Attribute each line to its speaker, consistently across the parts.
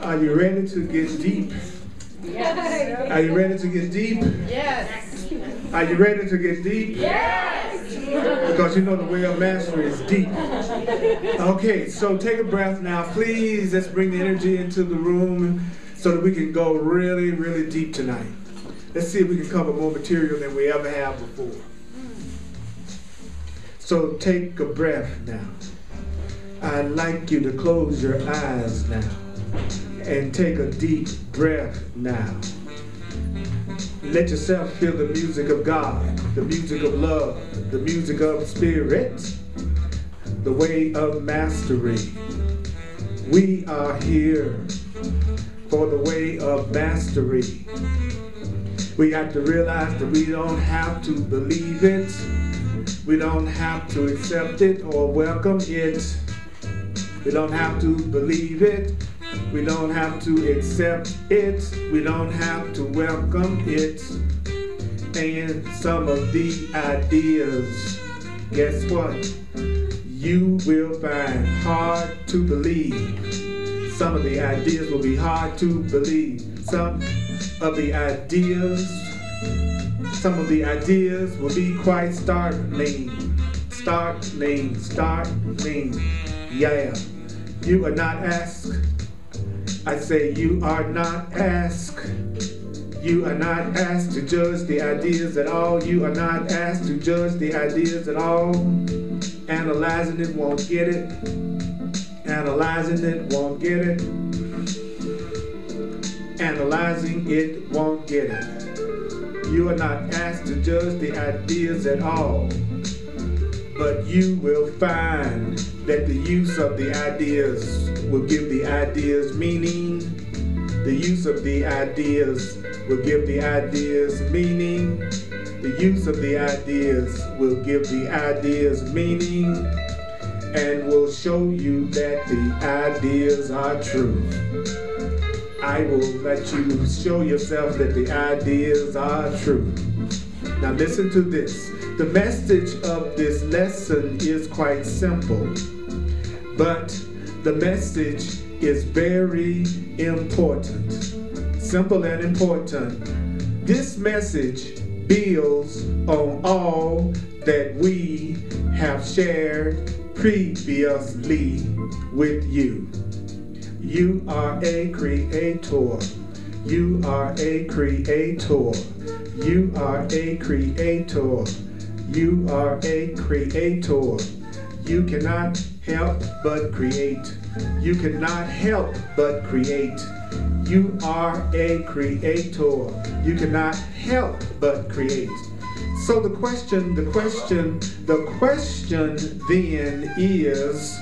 Speaker 1: Are you ready to get deep?
Speaker 2: Yes.
Speaker 1: Are you ready to get deep?
Speaker 2: Yes.
Speaker 1: Are you ready to get deep?
Speaker 2: Yes.
Speaker 1: Because you know the way of mastery is deep. Okay, so take a breath now. Please, let's bring the energy into the room so that we can go really, really deep tonight. Let's see if we can cover more material than we ever have before. So take a breath now. I'd like you to close your eyes now and take a deep breath now. Let yourself feel the music of God, the music of love, the music of spirit, the way of mastery. We are here for the way of mastery. We got to realize that we don't have to believe it. We don't have to accept it or welcome it. We don't have to believe it. We don't have to accept it. We don't have to welcome it. And some of the ideas, guess what? You will find hard to believe. Some of the ideas will be hard to believe. Some of the ideas will be quite startling. Startling. Yeah. You are not asked. I say you are not asked. You are not asked to judge the ideas at all. You are not asked to judge the ideas at all. Analyzing it won't get it. Analyzing it won't get it. Analyzing it won't get it. You are not asked to judge the ideas at all. But you will find that the use of the ideas will give the ideas meaning. The use of the ideas will give the ideas meaning. The use of the ideas will give the ideas meaning and will show you that the ideas are true. I will let you show yourself that the ideas are true. Now listen to this. The message of this lesson is quite simple, but the message is very important. Simple and important. This message builds on all that we have shared previously with you. You are a creator. You are a creator. You are a creator. You are a creator. You cannot help but create. You cannot help but create. You are a creator. You cannot help but create. So the question then is,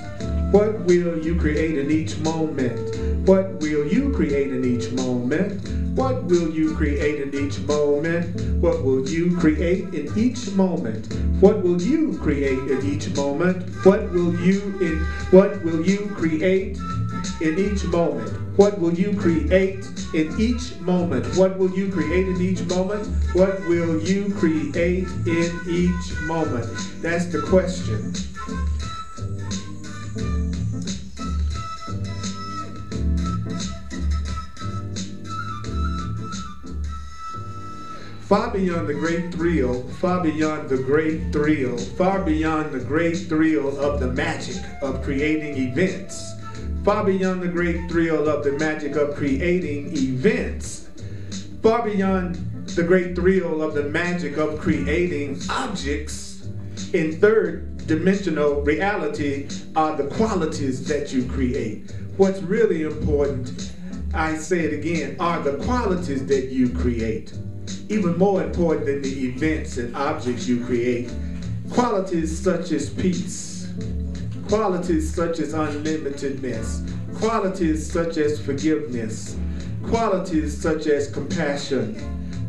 Speaker 1: what will you create in each moment? What will you create in each moment? What will you create in each moment? What will you create in each moment? What will you create in each moment? What will you create in each moment? What will you create in each moment? What will you create in each moment? What will you create in each moment? That's the question. Far beyond the great thrill, far beyond the great thrill, far beyond the great thrill of the magic of creating events, far beyond the great thrill of the magic of creating events, far beyond the great thrill of the magic of creating objects in third-dimensional reality are the qualities that you create. What's really important, I say it again, are the qualities that you create. Even more important than the events and objects you create, qualities such as peace, qualities such as unlimitedness, qualities such as forgiveness, qualities such as compassion,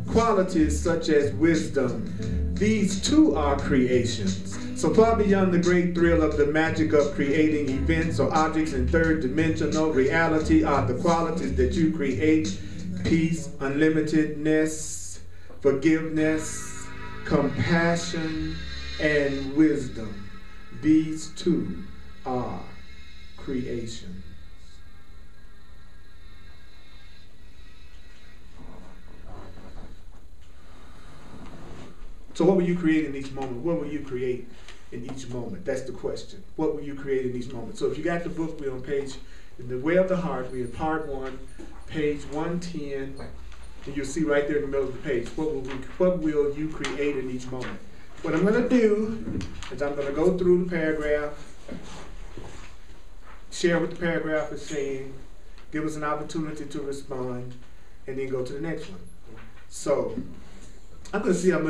Speaker 1: qualities such as wisdom. These too are creations. So far beyond the great thrill of the magic of creating events or objects in third-dimensional reality are the qualities that you create: peace, unlimitedness, forgiveness, compassion, and wisdom. These two are creations. So what will you create in each moment? What will you create in each moment? That's the question. What will you create in each moment? So if you got the book, we're on page, in the Way of the Heart, we're in part 1, page 110, and you'll see right there in the middle of the page, what will you create in each moment? What I'm going to do is I'm going to go through the paragraph, share what the paragraph is saying, give us an opportunity to respond, and then go to the next one. So I'm going to see how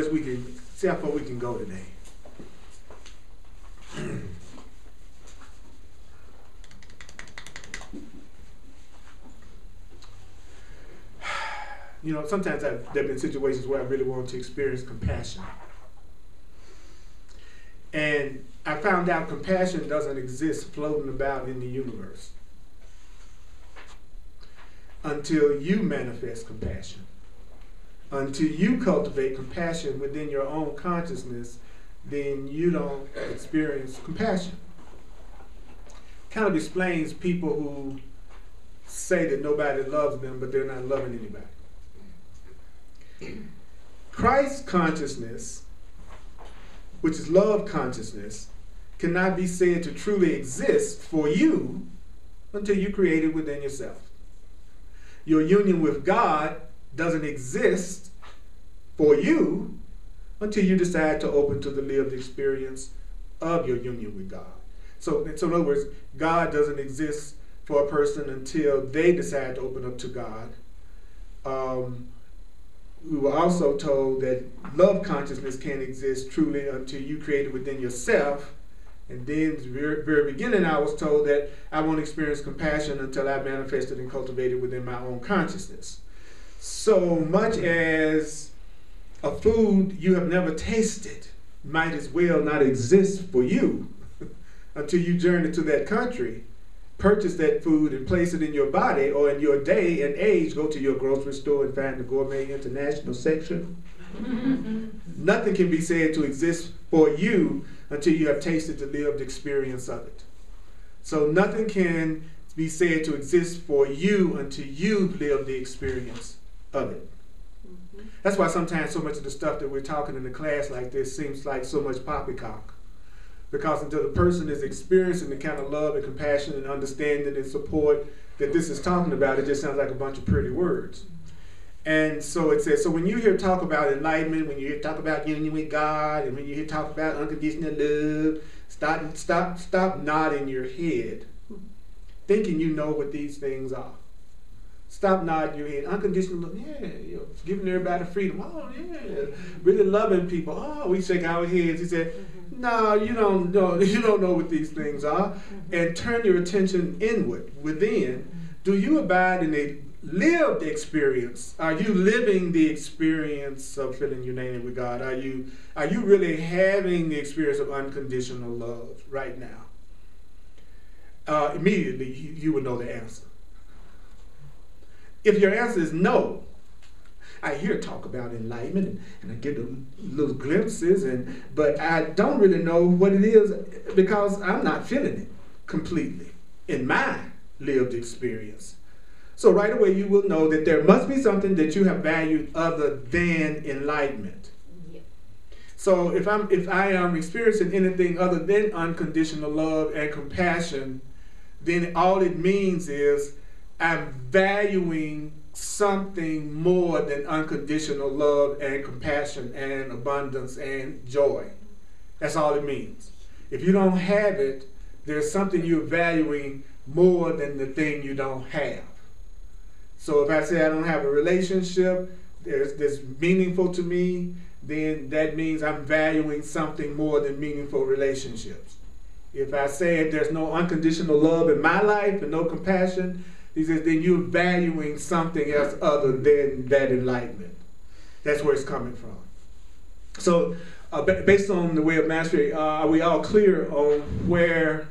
Speaker 1: far we can go today. You know, sometimes there have been situations where I really wanted to experience compassion. And I found out compassion doesn't exist floating about in the universe until you manifest compassion. Until you cultivate compassion within your own consciousness, then you don't experience compassion. Kind of explains people who say that nobody loves them, but they're not loving anybody. Christ consciousness, which is love consciousness, cannot be said to truly exist for you until you create it within yourself. Your union with God doesn't exist for you until you decide to open to the lived experience of your union with God. So in other words, God doesn't exist for a person until they decide to open up to God. We were also told that love consciousness can't exist truly until you create it within yourself. And then at the very beginning, I was told that I won't experience compassion until I manifest it and cultivate it within my own consciousness. So much as a food you have never tasted might as well not exist for you until you journey to that country, purchase that food and place it in your body, or in your day and age, go to your grocery store and find the Gourmet International section. Nothing can be said to exist for you until you have tasted the lived experience of it. So nothing can be said to exist for you until you've lived the experience of it. That's why sometimes so much of the stuff that we're talking in the class like this seems like so much poppycock. Because until the person is experiencing the kind of love and compassion and understanding and support that this is talking about, it just sounds like a bunch of pretty words. And so it says, so when you hear talk about enlightenment, when you hear talk about union with God, and when you hear talk about unconditional love, stop nodding your head, thinking you know what these things are. Stop nodding your head. Unconditional love, yeah, you know, giving everybody freedom. Oh, yeah, really loving people. Oh, we shake our heads. He said, no, you don't know what these things are. And turn your attention inward, within. Do you abide in a lived experience? Are you living the experience of feeling united with God? Are you really having the experience of unconditional love right now? Immediately, you will know the answer. If your answer is no, I hear talk about enlightenment and I get little glimpses, but I don't really know what it is because I'm not feeling it completely in my lived experience. So right away you will know that there must be something that you have valued other than enlightenment. Yeah. So if I am experiencing anything other than unconditional love and compassion, then all it means is I'm valuing something more than unconditional love and compassion and abundance and joy. That's all it means. If you don't have it, there's something you're valuing more than the thing you don't have. So if I say I don't have a relationship that's meaningful to me, then that means I'm valuing something more than meaningful relationships. If I say there's no unconditional love in my life and no compassion, he says, then you're valuing something else other than that enlightenment. That's where it's coming from. So based on the way of mastery, are we all clear on where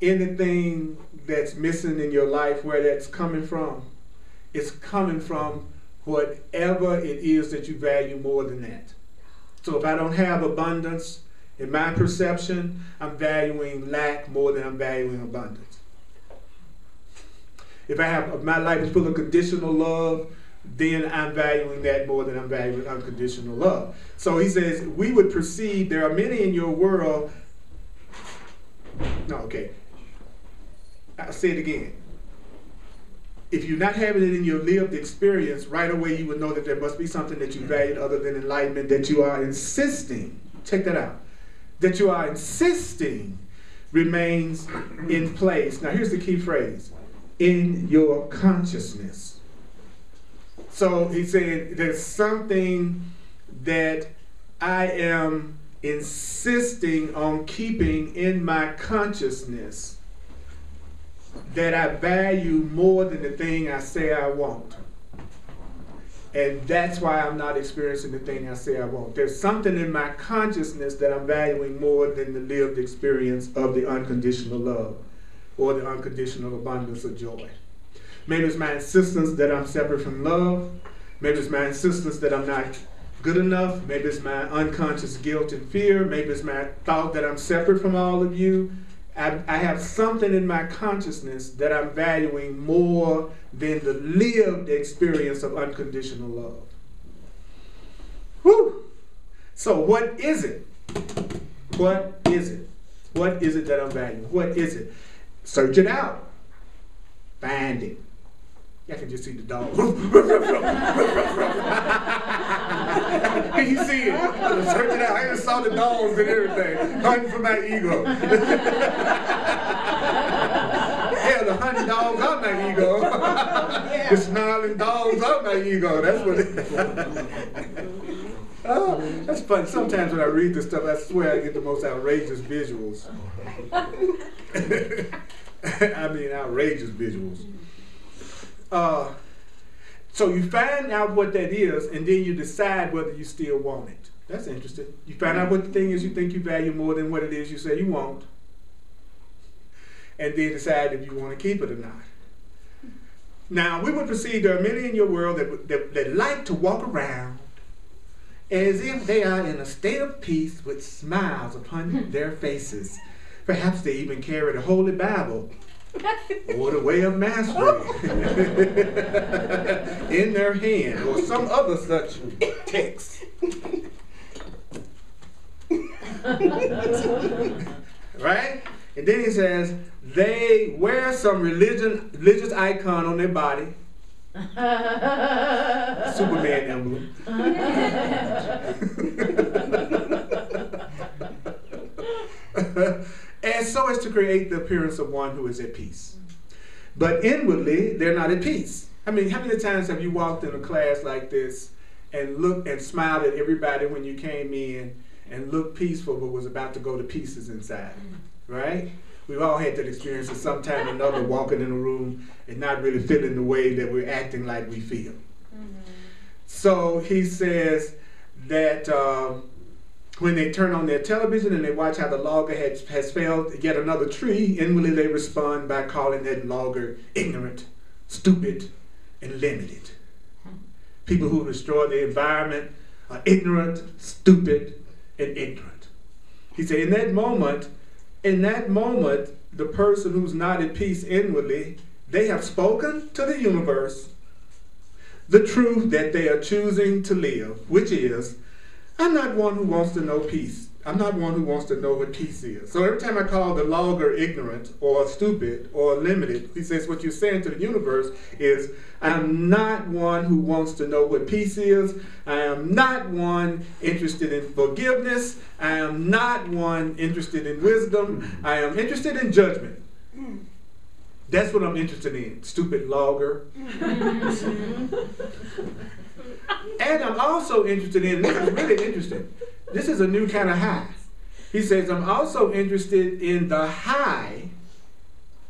Speaker 1: anything that's missing in your life, where that's coming from? It's coming from whatever it is that you value more than that. So if I don't have abundance, in my perception, I'm valuing lack more than I'm valuing abundance. If my life is full of conditional love, then I'm valuing that more than I'm valuing unconditional love. So he says, we would perceive there are many in your world. No, okay. I'll say it again. If you're not having it in your lived experience, right away you would know that there must be something that you valued other than enlightenment, that you are insisting, check that out, that you are insisting remains in place. Now here's the key phrase, in your consciousness. So he said there's something that I am insisting on keeping in my consciousness that I value more than the thing I say I want. And that's why I'm not experiencing the thing I say I want. There's something in my consciousness that I'm valuing more than the lived experience of the unconditional love or the unconditional abundance of joy. Maybe it's my insistence that I'm separate from love. Maybe it's my insistence that I'm not good enough. Maybe it's my unconscious guilt and fear. Maybe it's my thought that I'm separate from all of you. I have something in my consciousness that I'm valuing more than the lived experience of unconditional love. Whew. So what is it? What is it? What is it that I'm valuing? What is it? Search it out. Find it. I can just see the dog. Can you see it? I search it out. I just saw the dogs and everything. Hunting for my ego. Hell, the hunting dogs are my ego. The snarling dogs are my ego. That's what it is. Oh, that's funny. Sometimes when I read this stuff, I swear I get the most outrageous visuals. I mean, outrageous visuals. So you find out what that is, and then you decide whether you still want it. That's interesting. You find out what the thing is you think you value more than what it is you say you want, and then decide if you want to keep it or not. Now, we would perceive there are many in your world that like to walk around as if they are in a state of peace with smiles upon their faces. Perhaps they even carry the Holy Bible or the Way of Mastery in their hand, or some other such text. Right? And then he says, they wear some religious icon on their body. Superman emblem. And so as to create the appearance of one who is at peace. But inwardly, they're not at peace. I mean, how many times have you walked in a class like this and looked and smiled at everybody when you came in and looked peaceful but was about to go to pieces inside? Right? We've all had that experience at some time or another, walking in a room and not really feeling the way that we're acting like we feel. So he says that when they turn on their television and they watch how the logger has felled yet another tree, inwardly they respond by calling that logger ignorant, stupid, and limited. People who destroy the environment are ignorant, stupid, and ignorant. He said, in that moment, the person who's not at peace inwardly, they have spoken to the universe the truth that they are choosing to live, which is, I'm not one who wants to know peace. I'm not one who wants to know what peace is. So every time I call the logger ignorant or stupid or limited, he says what you're saying to the universe is, I'm not one who wants to know what peace is. I am not one interested in forgiveness. I am not one interested in wisdom. I am interested in judgment. That's what I'm interested in, stupid logger. And I'm also interested in, this is really interesting, this is a new kind of high. He says, I'm also interested in the high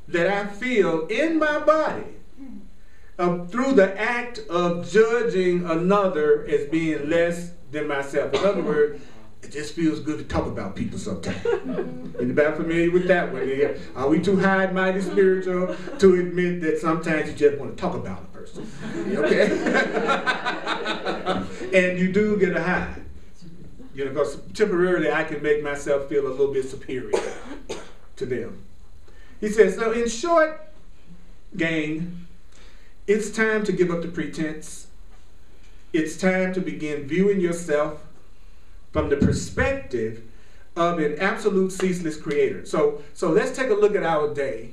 Speaker 1: that I feel in my body through the act of judging another as being less than myself. In other words, it just feels good to talk about people sometimes. Anybody familiar with that one? Are we too high and mighty spiritual to admit that sometimes you just want to talk about a person? Okay? And you do get a high. You know, because temporarily I can make myself feel a little bit superior to them. He says, so in short, gang, it's time to give up the pretense it's time to begin viewing yourself from the perspective of an absolute ceaseless creator. So let's take a look at our day,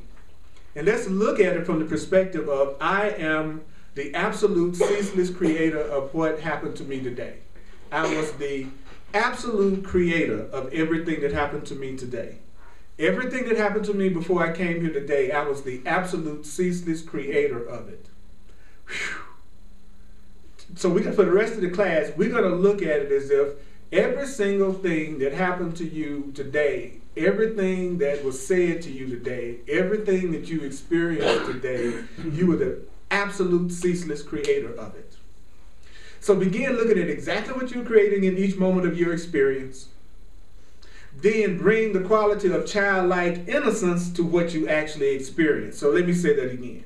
Speaker 1: and let's look at it from the perspective of I am the absolute ceaseless creator of what happened to me today. I was the absolute creator of everything that happened to me today. Everything that happened to me before I came here today, I was the absolute ceaseless creator of it. Whew. So for the rest of the class, we're going to look at it as if every single thing that happened to you today, everything that was said to you today, everything that you experienced today, you were the absolute ceaseless creator of it. So begin looking at exactly what you're creating in each moment of your experience. Then bring the quality of childlike innocence to what you actually experience. So let me say that again.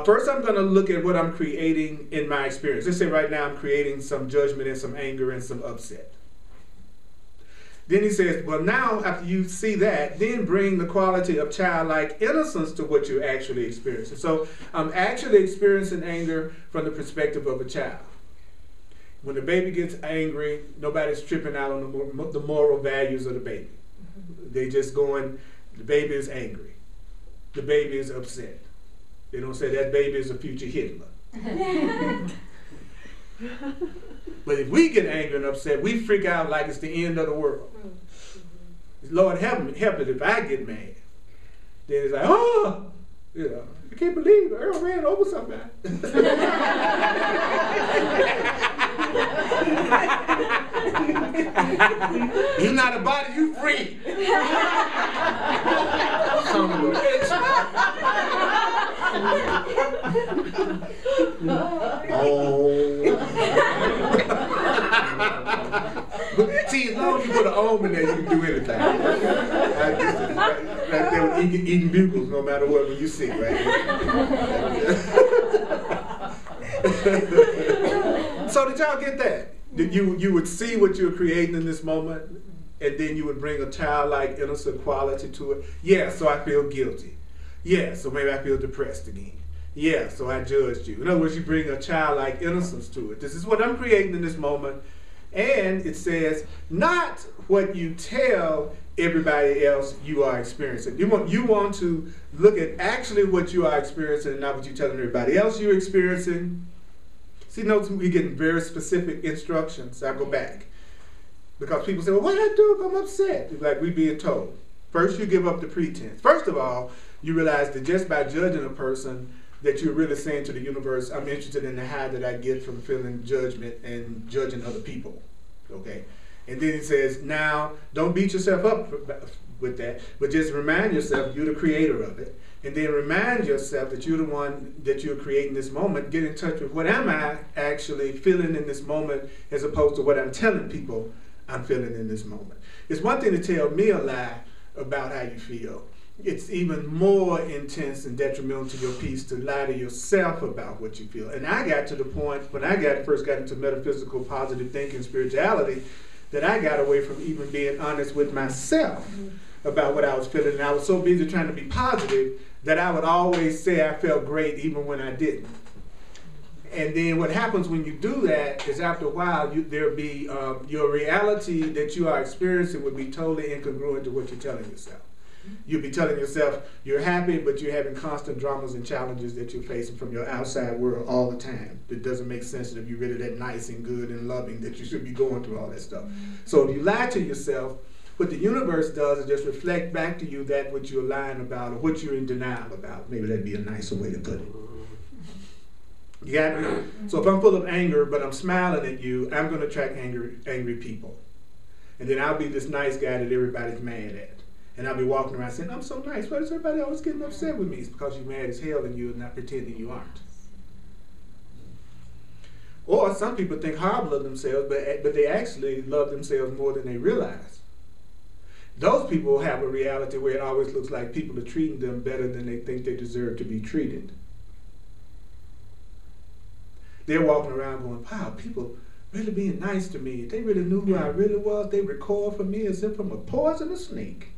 Speaker 1: First, I'm going to look at what I'm creating in my experience. Let's say right now I'm creating some judgment and some anger and some upset. Then he says, well, now after you see that, then bring the quality of childlike innocence to what you're actually experiencing. So I'm actually experiencing anger from the perspective of a child. When the baby gets angry, nobody's tripping out on the moral values of the baby. They just going, the baby is angry. The baby is upset. They don't say that baby is a future Hitler. But if we get angry and upset, we freak out like it's the end of the world. Lord, help me if I get mad. Then it's like, oh, you know, I can't believe Earl ran over somebody. You're not a body, you free. Son of a bitch. See, as long as you put an ohm in there, you can do anything. Right there with eating bugles, no matter what, when you sing, right? So did y'all get that? You would see what you're creating in this moment, and then you would bring a childlike innocent quality to it. Yeah, so I feel guilty. Yeah, so maybe I feel depressed again. Yeah, so I judged you. In other words, you bring a childlike innocence to it. This is what I'm creating in this moment. And it says, not what you tell everybody else you are experiencing. You want to look at actually what you are experiencing and not what you're telling everybody else you're experiencing. See, notice we're getting very specific instructions. I'll go back. Because people say, well, what do I do if I'm upset? It's like we're being told. First, you give up the pretense. First of all, you realize that just by judging a person, that you're really saying to the universe, I'm interested in the high that I get from feeling judgment and judging other people. Okay? And then it says, now, don't beat yourself up with that, but just remind yourself you're the creator of it. And then remind yourself that you're the one that you're creating this moment. Get in touch with what am I actually feeling in this moment as opposed to what I'm telling people I'm feeling in this moment. It's one thing to tell me a lie about how you feel. It's even more intense and detrimental to your peace to lie to yourself about what you feel. And I got to the point when I first got into metaphysical positive thinking, spirituality, that I got away from even being honest with myself about what I was feeling. And I was so busy trying to be positive that I would always say I felt great even when I didn't. And then what happens when you do that is after a while, there'll be your reality that you are experiencing would be totally incongruent to what you're telling yourself. You'll be telling yourself you're happy, but you're having constant dramas and challenges that you're facing from your outside world all the time. It doesn't make sense that if you're really that nice and good and loving that you should be going through all that stuff. So if you lie to yourself, what the universe does is just reflect back to you that what you're lying about or what you're in denial about. Maybe that'd be a nicer way to put it. You got me? So if I'm full of anger, but I'm smiling at you, I'm going to attract angry people. And then I'll be this nice guy that everybody's mad at. And I'll be walking around saying, I'm so nice. Why is everybody always getting upset with me? It's because you're mad as hell and you're not pretending you aren't. Or some people think horrible of themselves, but they actually love themselves more than they realize. Those people have a reality where it always looks like people are treating them better than they think they deserve to be treated. They're walking around going, wow, people really being nice to me. They really knew who I really was. They recoiled from me as if from a poisonous snake.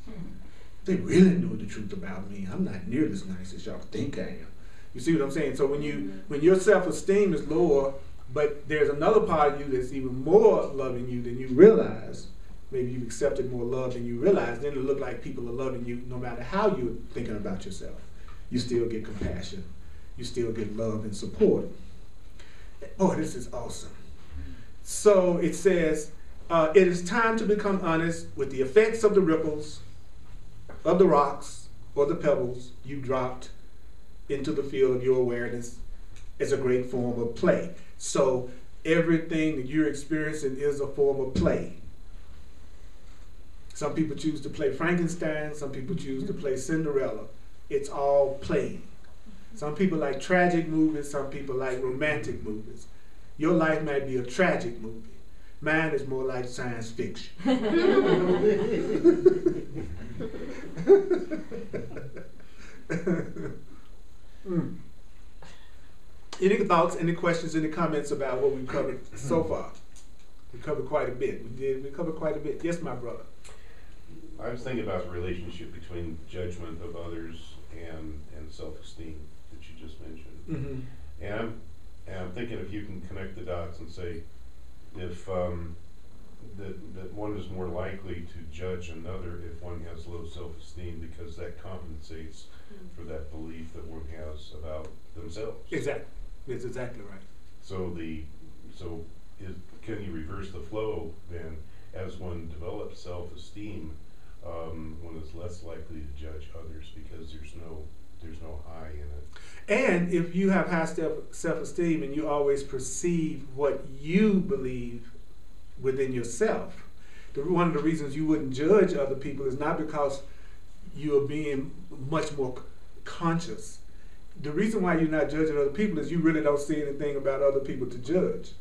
Speaker 1: They really knew the truth about me. I'm not nearly as nice as y'all think I am. You see what I'm saying? So when your self-esteem is lower But there's another part of you that's even more loving you than you realize. Maybe you've accepted more love than you realize. Then it'll look like people are loving you no matter how you're thinking about yourself. You still get compassion. You still get love and support. Oh, this is awesome. So it says, it is time to become honest with the effects of the ripples, of the rocks, or the pebbles you dropped into the field of your awareness as a great form of play. So everything that you're experiencing is a form of play. Some people choose to play Frankenstein, some people choose to play Cinderella. It's all playing. Some people like tragic movies, some people like romantic movies. Your life might be a tragic movie. Mine is more like science fiction. Any thoughts, any questions, any comments about what we've covered so far? We covered quite a bit. We covered quite a bit. Yes, my brother.
Speaker 3: I was thinking about the relationship between judgment of others and self-esteem that you just mentioned.
Speaker 1: Mm-hmm.
Speaker 3: And I'm thinking if you can connect the dots and say if that one is more likely to judge another if one has low self-esteem, because that compensates for that belief that one has about themselves.
Speaker 1: Exactly. That's exactly right.
Speaker 3: Can you reverse the flow then? As one develops self-esteem, one is less likely to judge others because there's no high in it.
Speaker 1: And if you have high self-esteem and you always perceive what you believe within yourself, one of the reasons you wouldn't judge other people is not because you're being much more conscious. The reason why you're not judging other people is you really don't see anything about other people to judge.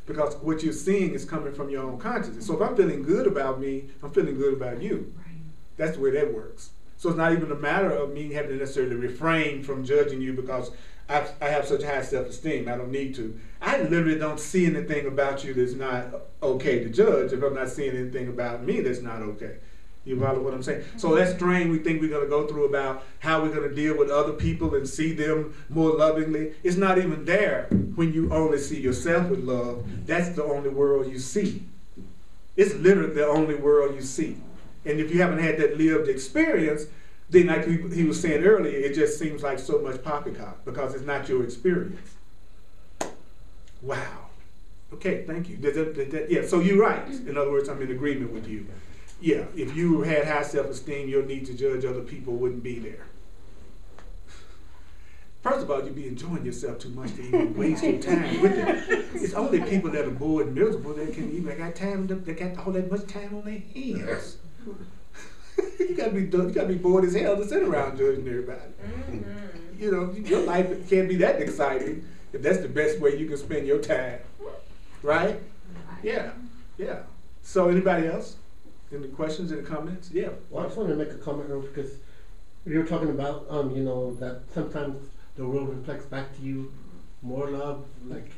Speaker 1: Because what you're seeing is coming from your own consciousness. So if I'm feeling good about me, I'm feeling good about you. Right. That's the way that works. So it's not even a matter of me having to necessarily refrain from judging you because I have such high self-esteem. I don't need to. I literally don't see anything about you that's not okay to judge if I'm not seeing anything about me that's not okay. You follow what I'm saying? So that strain we think we're going to go through about how we're going to deal with other people and see them more lovingly, it's not even there when you only see yourself with love. That's the only world you see. It's literally the only world you see. And if you haven't had that lived experience, then like he was saying earlier, it just seems like so much poppycock because it's not your experience. Wow. Okay, thank you. Yeah, so you're right. In other words, I'm in agreement with you. Yeah, if you had high self-esteem, your need to judge other people wouldn't be there. First of all, you'd be enjoying yourself too much to even waste your time with it. It's only people that are bored and miserable that can even got time. They got all that much time on their hands. You gotta be bored as hell to sit around judging everybody. Mm-hmm. You know, your life can't be that exciting if that's the best way you can spend your time, right? Yeah, yeah. So anybody else? Any questions, any comments? Yeah.
Speaker 4: Well, I just wanted to make a comment because you were talking about, you know, that sometimes the world reflects back to you more love, like,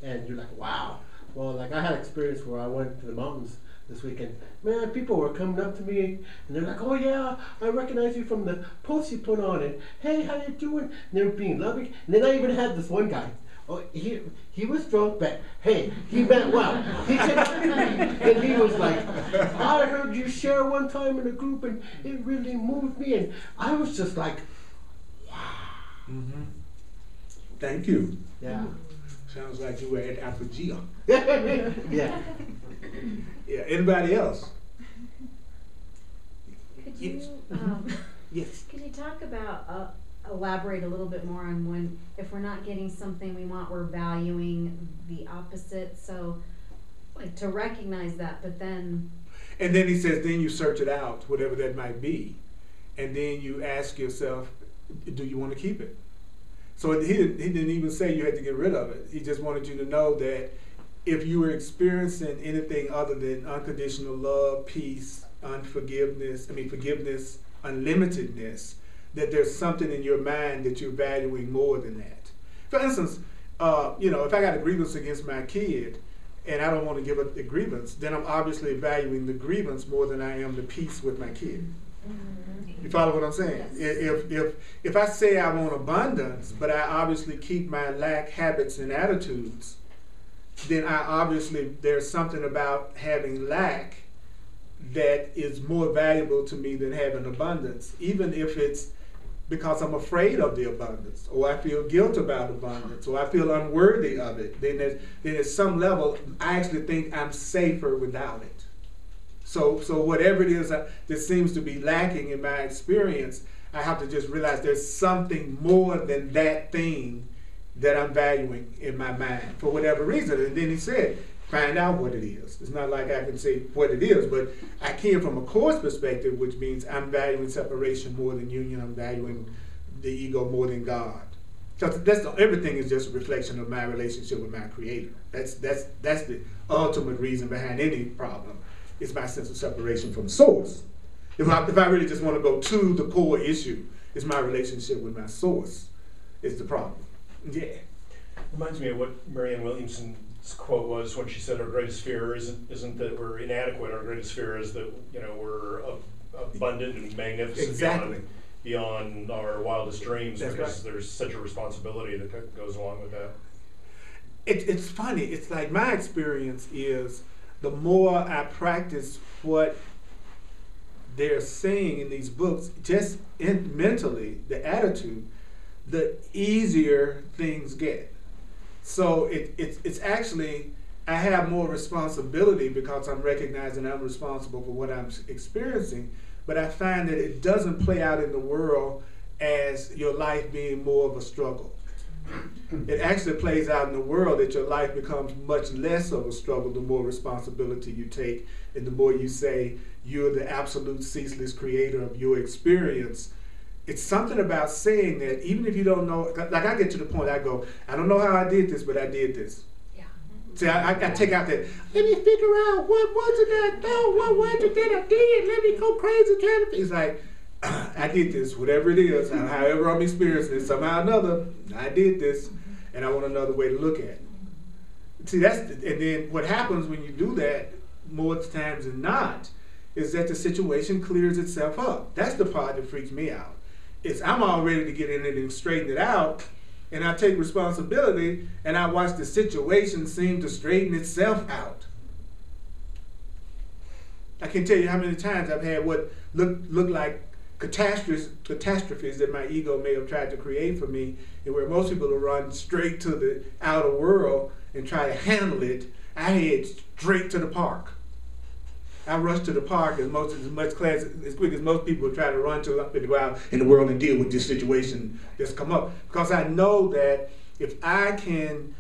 Speaker 4: and you're like, wow. Well, like I had an experience where I went to the mountains this weekend. Man, people were coming up to me and they're like, oh yeah, I recognize you from the post you put on, and hey, how you doing? And they were being loving. And then I even had this one guy. Oh, he was drunk, but hey, he meant well. He said, and he was like, I heard you share one time in a group, and it really moved me. And I was just like, wow.
Speaker 1: Mm-hmm. Thank you.
Speaker 4: Yeah.
Speaker 1: Sounds like you were at Apogea.
Speaker 4: Yeah.
Speaker 1: Yeah. Anybody else?
Speaker 2: Could you,
Speaker 1: yes.
Speaker 2: Could you talk about, elaborate a little bit more on when, if we're not getting something we want, we're valuing the opposite. So, like, to recognize that, but then.
Speaker 1: And then he says, then you search it out, whatever that might be, and then you ask yourself, do you want to keep it? So he didn't even say you had to get rid of it. He just wanted you to know that if you were experiencing anything other than unconditional love, peace, forgiveness, unlimitedness, that there's something in your mind that you're valuing more than that. For instance, you know, if I got a grievance against my kid and I don't want to give up the grievance, then I'm obviously valuing the grievance more than I am the peace with my kid. Mm-hmm. You follow what I'm saying? Yes. If I say I want abundance, but I obviously keep my lack habits and attitudes, then there's something about having lack that is more valuable to me than having abundance, even if it's because I'm afraid of the abundance, or I feel guilt about abundance, or I feel unworthy of it. Then at some level, I actually think I'm safer without it. So whatever it is that seems to be lacking in my experience, I have to just realize there's something more than that thing that I'm valuing in my mind for whatever reason. And then he said, find out what it is. It's not like I can say what it is, but I can from a course perspective, which means I'm valuing separation more than union. I'm valuing the ego more than God. So everything is just a reflection of my relationship with my Creator. That's the ultimate reason behind any problem. It's my sense of separation from Source. If I really just want to go to the core issue, it's my relationship with my Source is the problem. Yeah.
Speaker 5: Reminds me of what Marianne Williamson's quote was when she said, "Our greatest fear isn't that we're inadequate. Our greatest fear is that we're abundant and magnificent,
Speaker 1: exactly,
Speaker 5: beyond our wildest dreams."
Speaker 1: That's
Speaker 5: because
Speaker 1: right.
Speaker 5: There's such a responsibility that goes along with that.
Speaker 1: It's funny. It's like my experience is the more I practice what they're saying in these books, just mentally, the attitude, the easier things get. So it's actually, I have more responsibility because I'm recognizing I'm responsible for what I'm experiencing, but I find that it doesn't play out in the world as your life being more of a struggle. It actually plays out in the world that your life becomes much less of a struggle the more responsibility you take and the more you say you're the absolute ceaseless creator of your experience. It's something about saying that even if you don't know, like I get to the point I go, I don't know how I did this, but I did this.
Speaker 2: Yeah.
Speaker 1: See, I take out that, let me figure out what was it that I thought, what was it that I did, let me go crazy trying to, it's like, I did this, whatever it is, however I'm experiencing it, somehow or another, I did this, and I want another way to look at it. See, and then what happens when you do that, more times than not, is that the situation clears itself up. That's the part that freaks me out. I'm all ready to get in it and straighten it out, and I take responsibility, and I watch the situation seem to straighten itself out. I can't tell you how many times I've had what look like catastrophes that my ego may have tried to create for me, and where most people will run straight to the outer world and try to handle it, I head straight to the park. I rush to the park as quick as most people try to run to go out in the world and deal with this situation that's come up. Because I know that if I can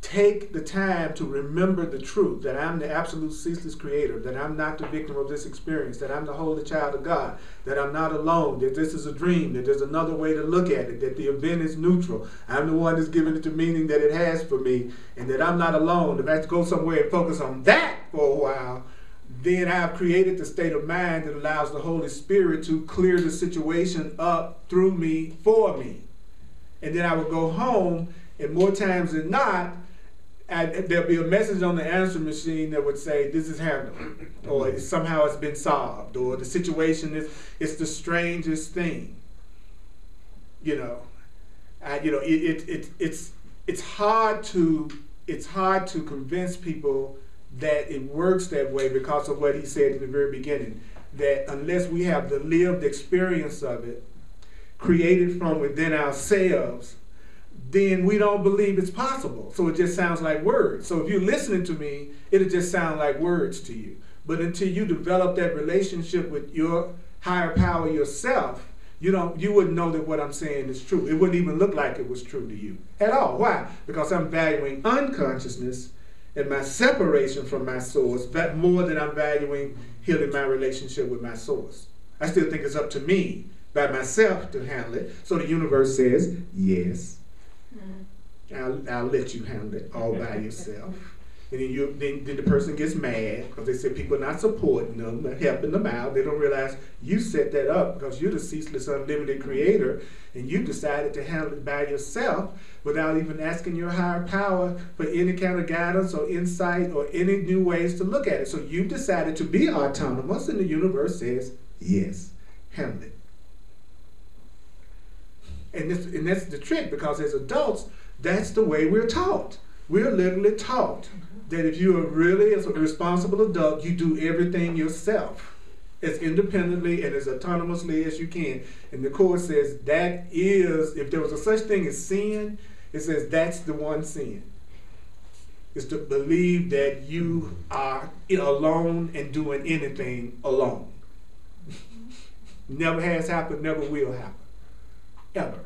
Speaker 1: take the time to remember the truth, that I'm the absolute ceaseless creator, that I'm not the victim of this experience, that I'm the holy child of God, that I'm not alone, that this is a dream, that there's another way to look at it, that the event is neutral, I'm the one that's giving it the meaning that it has for me, and that I'm not alone. If I have to go somewhere and focus on that for a while, then I've created the state of mind that allows the Holy Spirit to clear the situation up through me, for me. And then I would go home, and more times than not, there'll be a message on the answer machine that would say, this is handled, or somehow it's been solved, or the situation it's the strangest thing. It's hard to convince people that it works that way because of what he said in the very beginning, that unless we have the lived experience of it, created from within ourselves, then we don't believe it's possible. So it just sounds like words. So if you're listening to me, it'll just sound like words to you. But until you develop that relationship with your higher power yourself, you wouldn't know that what I'm saying is true. It wouldn't even look like it was true to you at all. Why? Because I'm valuing unconsciousness and my separation from my source more than I'm valuing healing my relationship with my source. I still think it's up to me by myself to handle it. So the universe says, yes, I'll let you handle it all by yourself. And then the person gets mad because they say people are not supporting them, helping them out. They don't realize you set that up because you're the ceaseless, unlimited creator, and you decided to handle it by yourself without even asking your higher power for any kind of guidance or insight or any new ways to look at it. So you've decided to be autonomous, and the universe says, yes, handle it. And that's the trick, because as adults, that's the way we're taught. We're literally taught that if you are really as a responsible adult, you do everything yourself as independently and as autonomously as you can. And the Course says that is, if there was a such thing as sin, it says that's the one sin. Is to believe that you are alone and doing anything alone. Never has happened, never will happen. Ever.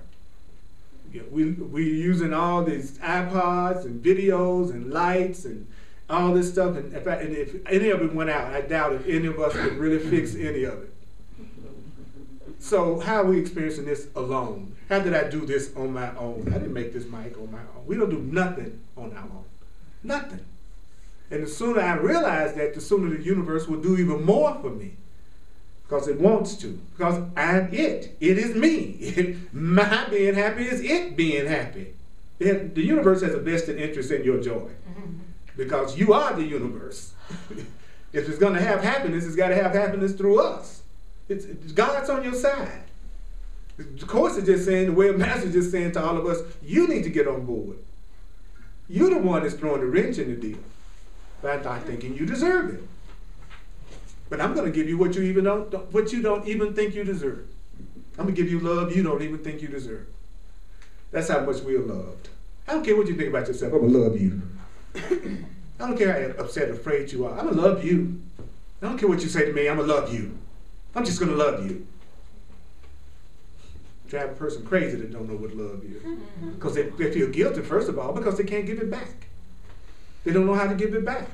Speaker 1: Yeah, we're using all these iPods and videos and lights and all this stuff, and if any of it went out, I doubt if any of us could really fix any of it. So how are we experiencing this alone? How did I do this on my own? I didn't make this mic on my own. We don't do nothing on our own. Nothing. And the sooner I realize that, the sooner the universe will do even more for me. Because it wants to. Because I'm it. It is me. My being happy is it being happy. The universe has a vested interest in your joy. Because you are the universe. If it's going to have happiness, it's got to have happiness through us. God's on your side. The Course is just saying, the way of Master is just saying to all of us, you need to get on board. You're the one that's throwing the wrench in the deal. By not thinking you deserve it. But I'm going to give you what you don't even think you deserve. I'm going to give you love you don't even think you deserve. That's how much we're loved. I don't care what you think about yourself. I'm going to love you. I don't care how upset or afraid you are. I'm going to love you. I don't care what you say to me. I'm going to love you. I'm just going to love you. Drive a person crazy that don't know what love is. Because they feel guilty, first of all, because they can't give it back. They don't know how to give it back.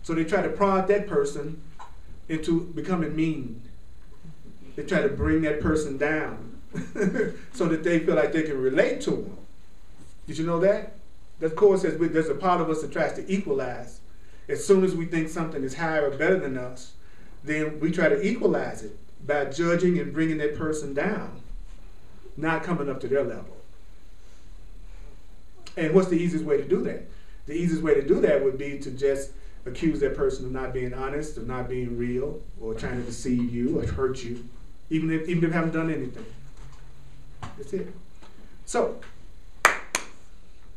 Speaker 1: So they try to prod that person into becoming mean. They try to bring that person down so that they feel like they can relate to them. Did you know that? The Course says there's a part of us that tries to equalize. As soon as we think something is higher or better than us, then we try to equalize it by judging and bringing that person down, not coming up to their level. And what's the easiest way to do that? The easiest way to do that would be to just accuse that person of not being honest, of not being real, or trying to deceive you or hurt you, even if they haven't done anything. That's it. So,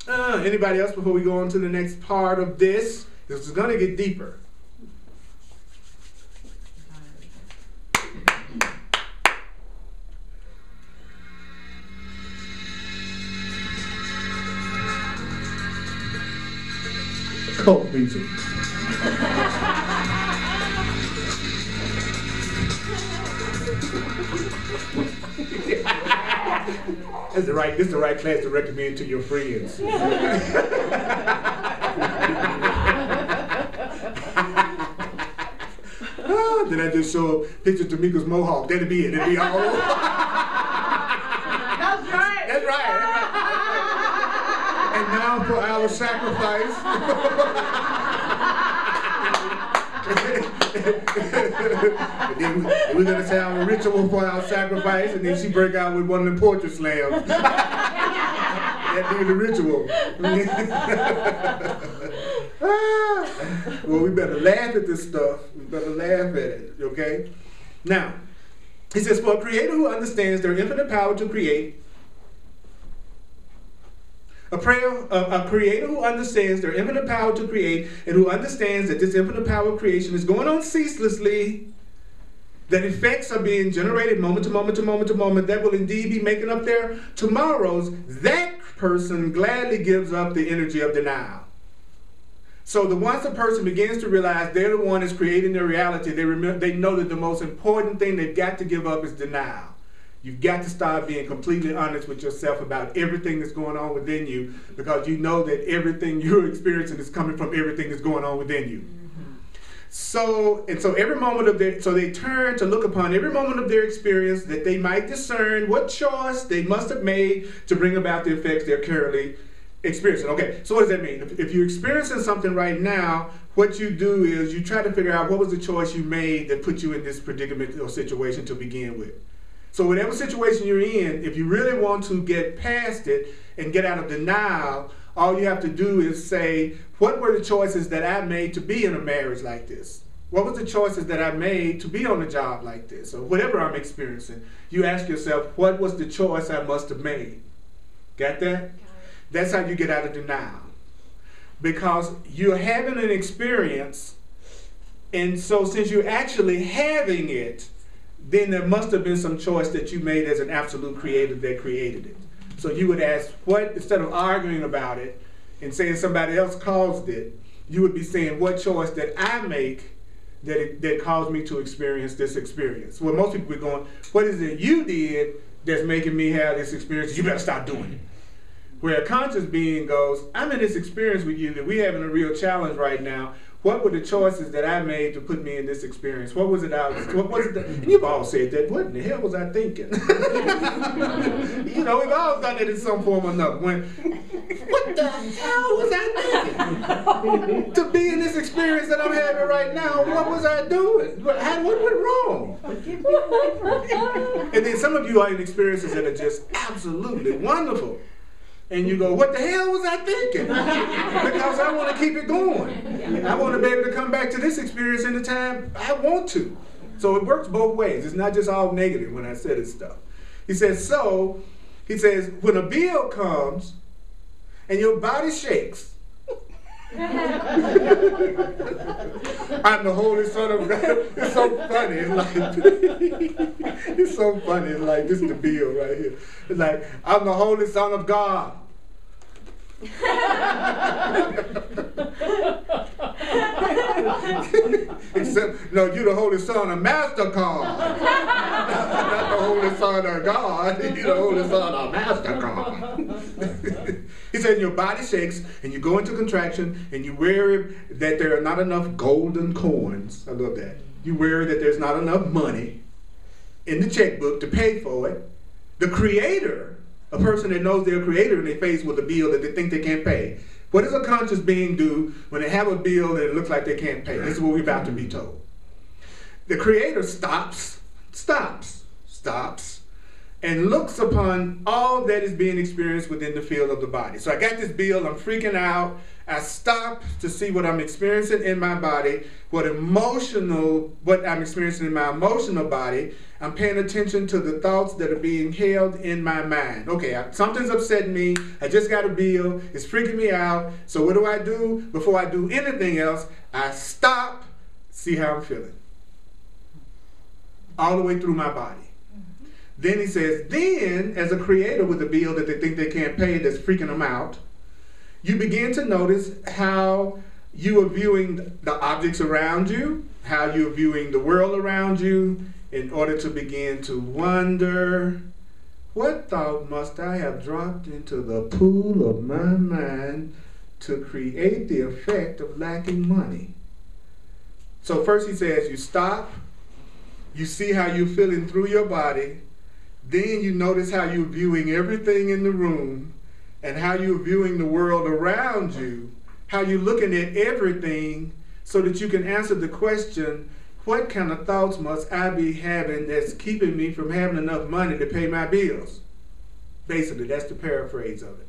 Speaker 1: anybody else before we go on to the next part of this? This is going to get deeper. Cult music. This is the right class to recommend to your friends. Then I just show a picture of Tamika's mohawk. That'd be it. It'd be all over.
Speaker 2: That's right.
Speaker 1: That's right. And now for our sacrifice. And then we're going to say our ritual for our sacrifice, and then she break out with one of them poetry slams. That'd be the ritual. Well, we better laugh at this stuff. We better laugh at it, okay? Now, he says, for a creator who understands their infinite power to create, a creator who understands their infinite power to create and who understands that this infinite power of creation is going on ceaselessly, that effects are being generated moment to moment to moment to moment that will indeed be making up their tomorrows, that person gladly gives up the energy of denial. So once a person begins to realize they're the one that's creating their reality, they know that the most important thing they've got to give up is denial. You've got to start being completely honest with yourself about everything that's going on within you, because you know that everything you're experiencing is coming from everything that's going on within you. So every moment of so they turn to look upon every moment of their experience that they might discern what choice they must have made to bring about the effects they're currently experiencing. Okay, so what does that mean? If you're experiencing something right now, what you do is you try to figure out what was the choice you made that put you in this predicament or situation to begin with. So whatever situation you're in, if you really want to get past it and get out of denial, all you have to do is say, what were the choices that I made to be in a marriage like this? What was the choices that I made to be on a job like this? Or whatever I'm experiencing. You ask yourself, what was the choice I must have made? Got that? That's how you get out of denial. because you're having an experience, and so since you're actually having it, then there must have been some choice that you made as an absolute creator that created it. So you would ask, what, instead of arguing about it and saying somebody else caused it, you would be saying, what choice did I make that caused me to experience this experience? Well, most people be going, what is it you did that's making me have this experience? You better stop doing it. Where a conscious being goes, I'm in this experience with you that we're having a real challenge right now. What were the choices that I made to put me in this experience? What was it and you've all said that, what in the hell was I thinking? You know, we've all done it in some form or another. What the hell was I thinking? To be in this experience that I'm having right now, what was I doing? What went wrong? And then some of you are in experiences that are just absolutely wonderful. And you go, what the hell was I thinking? Because I want to keep it going. I want to be able to come back to this experience in the time I want to. So it works both ways. It's not just all negative when I say this stuff. He says, when a bill comes and your body shakes, I'm the Holy Son of God. It's so funny. It's so funny. It's like, this is the bill right here. It's like, I'm the Holy Son of God. Except, no, you're the Holy Son of MasterCard. Not the Holy Son of God. You're the Holy Son of MasterCard. He said your body shakes and you go into contraction and you worry that there are not enough golden coins. I love that. You worry that there's not enough money in the checkbook to pay for it. The creator, a person that knows their creator and they're faced with a bill that they think they can't pay. What does a conscious being do when they have a bill that it looks like they can't pay? This is what we're about to be told. The creator stops, and looks upon all that is being experienced within the field of the body. So I got this bill, I'm freaking out. I stop to see what I'm experiencing in my body, what I'm experiencing in my emotional body. I'm paying attention to the thoughts that are being held in my mind. Okay, something's upsetting me. I just got a bill. It's freaking me out. So what do? Before I do anything else, I stop, see how I'm feeling. All the way through my body. Then he says, then as a creator with a bill that they think they can't pay that's freaking them out, you begin to notice how you are viewing the objects around you, how you're viewing the world around you, in order to begin to wonder, what thought must I have dropped into the pool of my mind to create the effect of lacking money? So first he says, you stop, you see how you're feeling through your body, then you notice how you're viewing everything in the room and how you're viewing the world around you, how you're looking at everything so that you can answer the question, what kind of thoughts must I be having that's keeping me from having enough money to pay my bills? Basically, that's the paraphrase of it.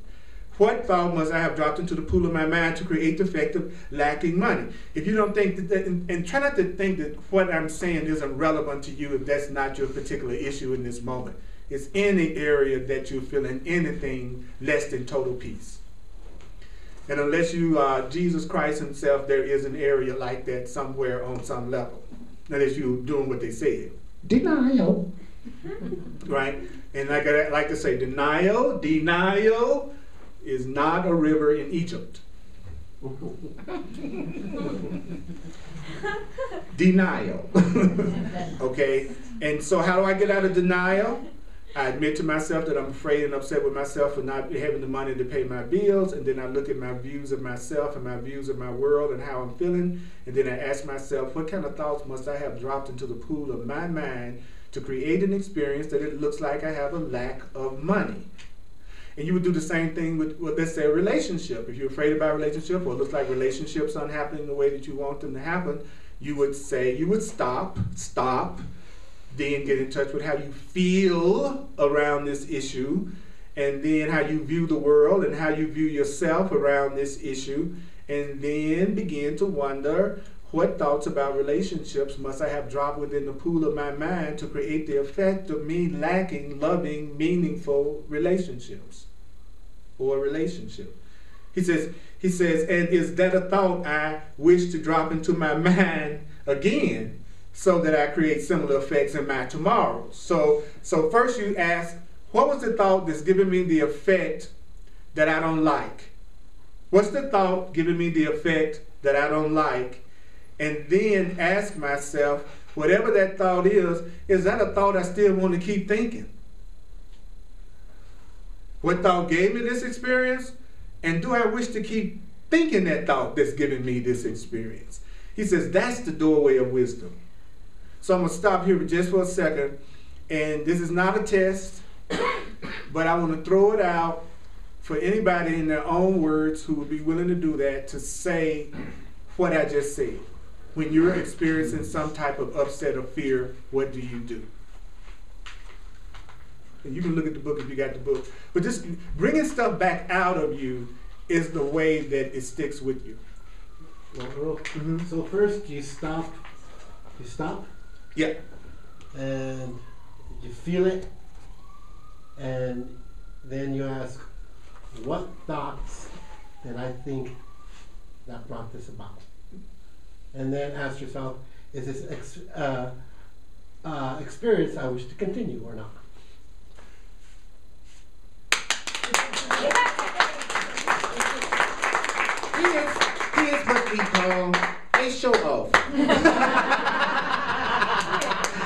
Speaker 1: What thought must I have dropped into the pool of my mind to create the effect of lacking money? If you don't think that, and try not to think that what I'm saying isn't relevant to you if that's not your particular issue in this moment. It's any area that you're feeling anything less than total peace. And unless you are Jesus Christ himself, there is an area like that somewhere on some level. Unless you're doing what they said. Denial. Right? And like I like to say, denial is not a river in Egypt. Denial. Okay? And so how do I get out of denial? I admit to myself that I'm afraid and upset with myself for not having the money to pay my bills, and then I look at my views of myself and my views of my world and how I'm feeling, and then I ask myself, what kind of thoughts must I have dropped into the pool of my mind to create an experience that it looks like I have a lack of money? And you would do the same thing with let's say, a relationship. If you're afraid about a relationship, or it looks like relationships aren't happening the way that you want them to happen, you would stop, then get in touch with how you feel around this issue, and then how you view the world and how you view yourself around this issue, and then begin to wonder, what thoughts about relationships must I have dropped within the pool of my mind to create the effect of me lacking loving, meaningful relationships or a relationship? He says, and is that a thought I wish to drop into my mind again so that I create similar effects in my tomorrows? So first you ask, what was the thought that's giving me the effect that I don't like? What's the thought giving me the effect that I don't like? And then ask myself, whatever that thought is that a thought I still want to keep thinking? What thought gave me this experience? And do I wish to keep thinking that thought that's giving me this experience? He says that's the doorway of wisdom. So I'm going to stop here just for a second. And this is not a test, but I want to throw it out for anybody in their own words who would be willing to do that, to say what I just said. When you're experiencing some type of upset or fear, what do you do? And you can look at the book if you got the book. But just bringing stuff back out of you is the way that it sticks with you.
Speaker 4: Well, so first you stop.
Speaker 1: Yeah.
Speaker 4: And you feel it. And then you ask, what thoughts did I think that brought this about? And then ask yourself, is this experience I wish to continue or not?
Speaker 1: Here's what we call a show off.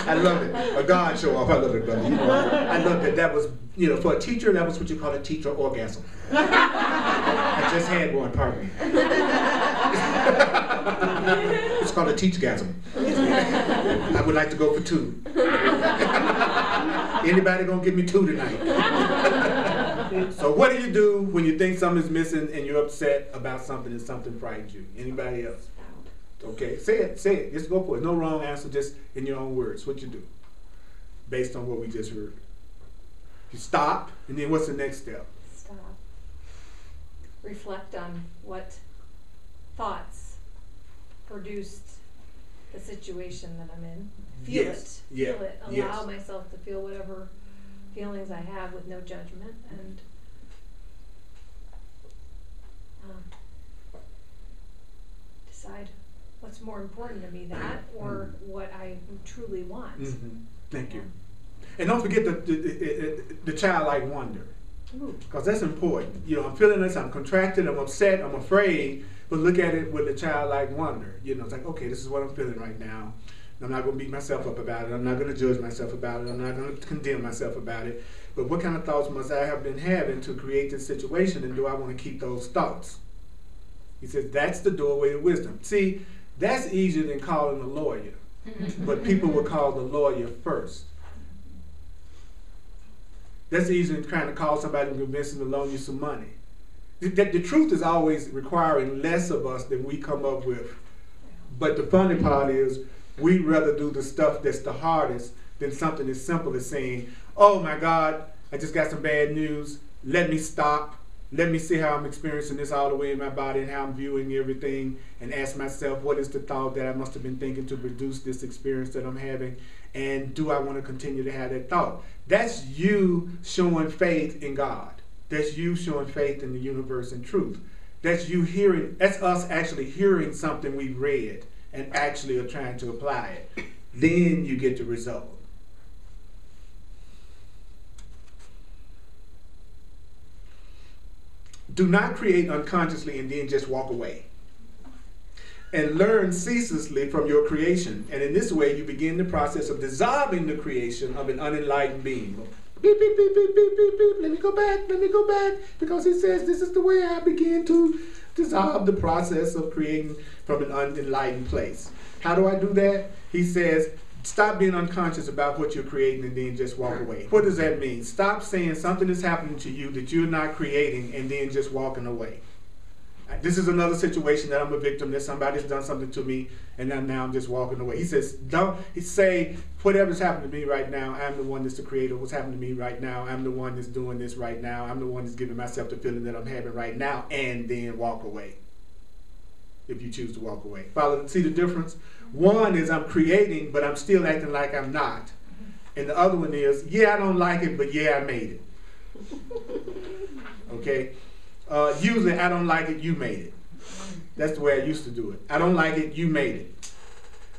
Speaker 1: I love it. A God show off. I love it, brother. You know, I love that. That was, for a teacher, that was what you call a teacher orgasm. I just had one, pardon me. It's called a teach-gasm. I would like to go for 2. Anybody gonna give me 2 tonight? So what do you do when you think something's missing and you're upset about something and something frightens you? Anybody else? Okay, say it. Just go for it. No wrong answer, just in your own words. What you do based on what we just heard. You stop, and then what's the next step?
Speaker 6: Stop. Reflect on what thoughts produced the situation that I'm in. Feel it.
Speaker 1: Yeah.
Speaker 6: Feel it. Allow myself to feel whatever feelings I have with no judgment, and decide what's more important to me, that or what I truly want.
Speaker 1: Thank you. And don't forget the childlike wonder, because that's important. I'm feeling this, I'm contracted, I'm upset, I'm afraid, but look at it with a childlike wonder. It's like, okay, this is what I'm feeling right now. I'm not going to beat myself up about it. I'm not going to judge myself about it. I'm not going to condemn myself about it. But what kind of thoughts must I have been having to create this situation, and do I want to keep those thoughts? He says that's the doorway of wisdom. See, that's easier than calling a lawyer. But people will call the lawyer first. That's easier than trying to call somebody and convince them to loan you some money. The truth is always requiring less of us than we come up with. But the funny part is, we'd rather do the stuff that's the hardest than something as simple as saying, oh my God, I just got some bad news. Let me stop. Let me see how I'm experiencing this all the way in my body and how I'm viewing everything, and ask myself, what is the thought that I must have been thinking to produce this experience that I'm having? And do I want to continue to have that thought? That's you showing faith in God. That's you showing faith in the universe and truth. That's you hearing, that's us actually hearing something we've read and actually are trying to apply it. Then you get the result. Do not create unconsciously and then just walk away. And learn ceaselessly from your creation. And in this way, you begin the process of dissolving the creation of an unenlightened being. Beep, beep, beep, beep, beep, beep, beep. Let me go back. Because it says this is the way I begin to dissolve the process of creating from an unenlightened place. How do I do that? He says, stop being unconscious about what you're creating and then just walk away. What does that mean? Stop saying something is happening to you that you're not creating and then just walking away. This is another situation that I'm a victim, that somebody's done something to me and now I'm just walking away. He says, say whatever's happened to me right now, I'm the one that's the creator. What's happened to me right now, I'm the one that's doing this right now. I'm the one that's giving myself the feeling that I'm having right now, and then walk away. If you choose to walk away. See the difference? One is I'm creating, but I'm still acting like I'm not. And the other one is, yeah, I don't like it, but yeah, I made it. Okay? Usually, I don't like it, you made it. That's the way I used to do it. I don't like it, you made it.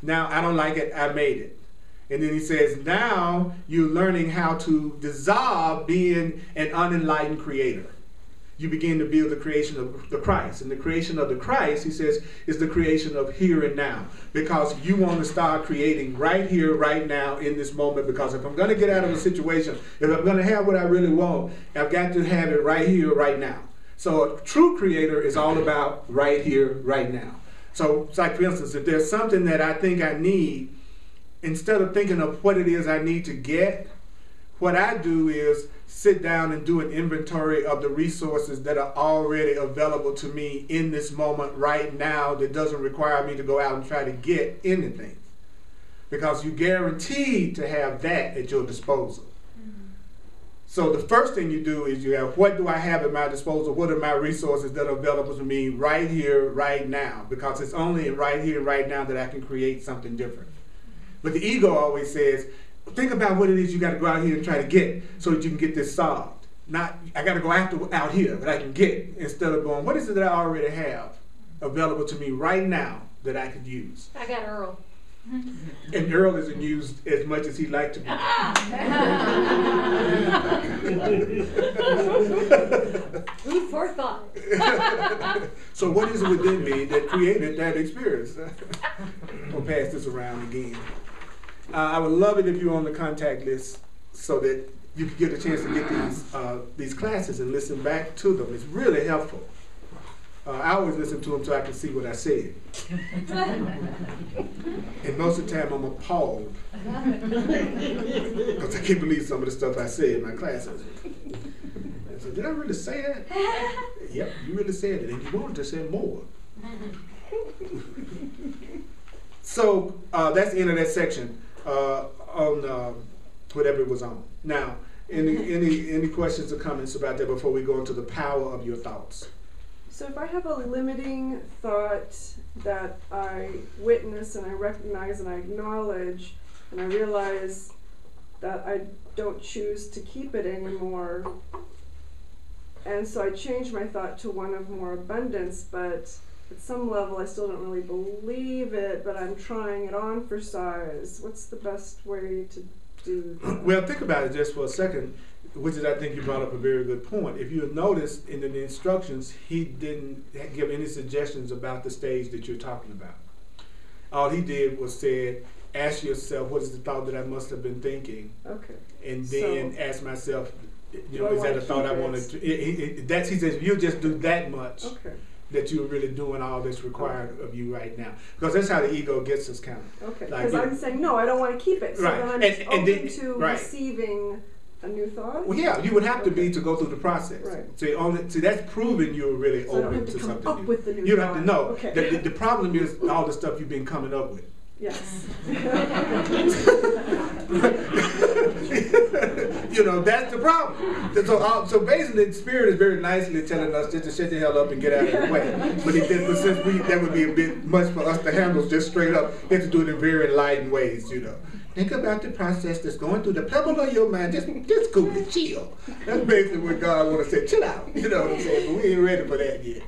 Speaker 1: Now, I don't like it, I made it. And then he says, now you're learning how to dissolve being an unenlightened creator. You begin to build the creation of the Christ. And the creation of the Christ, he says, is the creation of here and now. Because you want to start creating right here, right now, in this moment. Because if I'm going to get out of a situation, if I'm going to have what I really want, I've got to have it right here, right now. So a true creator is all about right here, right now. So it's like, for instance, if there's something that I think I need, instead of thinking of what it is I need to get, what I do is sit down and do an inventory of the resources that are already available to me in this moment right now that doesn't require me to go out and try to get anything. Because you're guaranteed to have that at your disposal. So the first thing you do is you have, what do I have at my disposal? What are my resources that are available to me right here, right now? Because it's only right here, right now that I can create something different. But the ego always says, think about what it is you got to go out here and try to get so that you can get this solved. Not, I got to go out here that I can get, instead of going, what is it that I already have available to me right now that I could use?
Speaker 6: I got Earl.
Speaker 1: And Earl isn't used as much as he'd like to be.
Speaker 6: Food for thought.
Speaker 1: So what is it within me that created that experience? We'll pass this around again. I would love it if you're on the contact list so that you can get a chance to get these classes and listen back to them. It's really helpful. I always listen to them so I can see what I said. And most of the time I'm appalled because I can't believe some of the stuff I said in my classes. And so, did I really say that? Yep, you really said it, and you wanted to say more. So that's the end of that section on whatever it was on. Now, any questions or comments about that before we go into the power of your thoughts?
Speaker 7: So if I have a limiting thought that I witness and I recognize and I acknowledge and I realize that I don't choose to keep it anymore, and so I change my thought to one of more abundance, but at some level I still don't really believe it, but I'm trying it on for size. What's the best way to do that?
Speaker 1: Well, think about it just for a second, which is, I think you brought up a very good point. If you notice in the instructions, he didn't give any suggestions about the stage that you're talking about. All he did was said, ask yourself, what is the thought that I must have been thinking?
Speaker 7: Okay.
Speaker 1: And then ask myself,
Speaker 7: Do I
Speaker 1: is that a
Speaker 7: wanna
Speaker 1: thought I
Speaker 7: keep
Speaker 1: wanted to? He says, if you just do that much,
Speaker 7: Okay.
Speaker 1: that you're really doing all that's required of you right now. Because that's how the ego gets us kind of.
Speaker 7: Okay.
Speaker 1: Like,
Speaker 7: Because I'm saying, no, I don't want to keep it. So
Speaker 1: Right.
Speaker 7: then I'm
Speaker 1: And-
Speaker 7: just
Speaker 1: and
Speaker 7: open
Speaker 1: then-
Speaker 7: to
Speaker 1: right.
Speaker 7: receiving a new thought?
Speaker 1: Well, yeah, you would have to be to go through the process.
Speaker 7: Right.
Speaker 1: See, that's proving you're really
Speaker 7: So I don't
Speaker 1: open
Speaker 7: have
Speaker 1: to
Speaker 7: to come
Speaker 1: something
Speaker 7: up
Speaker 1: new.
Speaker 7: with the new
Speaker 1: You don't have to know.
Speaker 7: thought. Okay.
Speaker 1: The problem is all the stuff you've been coming up with.
Speaker 7: Yes.
Speaker 1: That's the problem. So basically, the Spirit is very nicely telling us just to shut the hell up and get out of the way. But since that would be a bit much for us to handle just straight up, we have to do it in very enlightened ways, Think about the process that's going through the pebble of your mind. Just cool and chill. That's basically what God wants to say. Chill out. You know what I'm saying? But we ain't ready for that yet.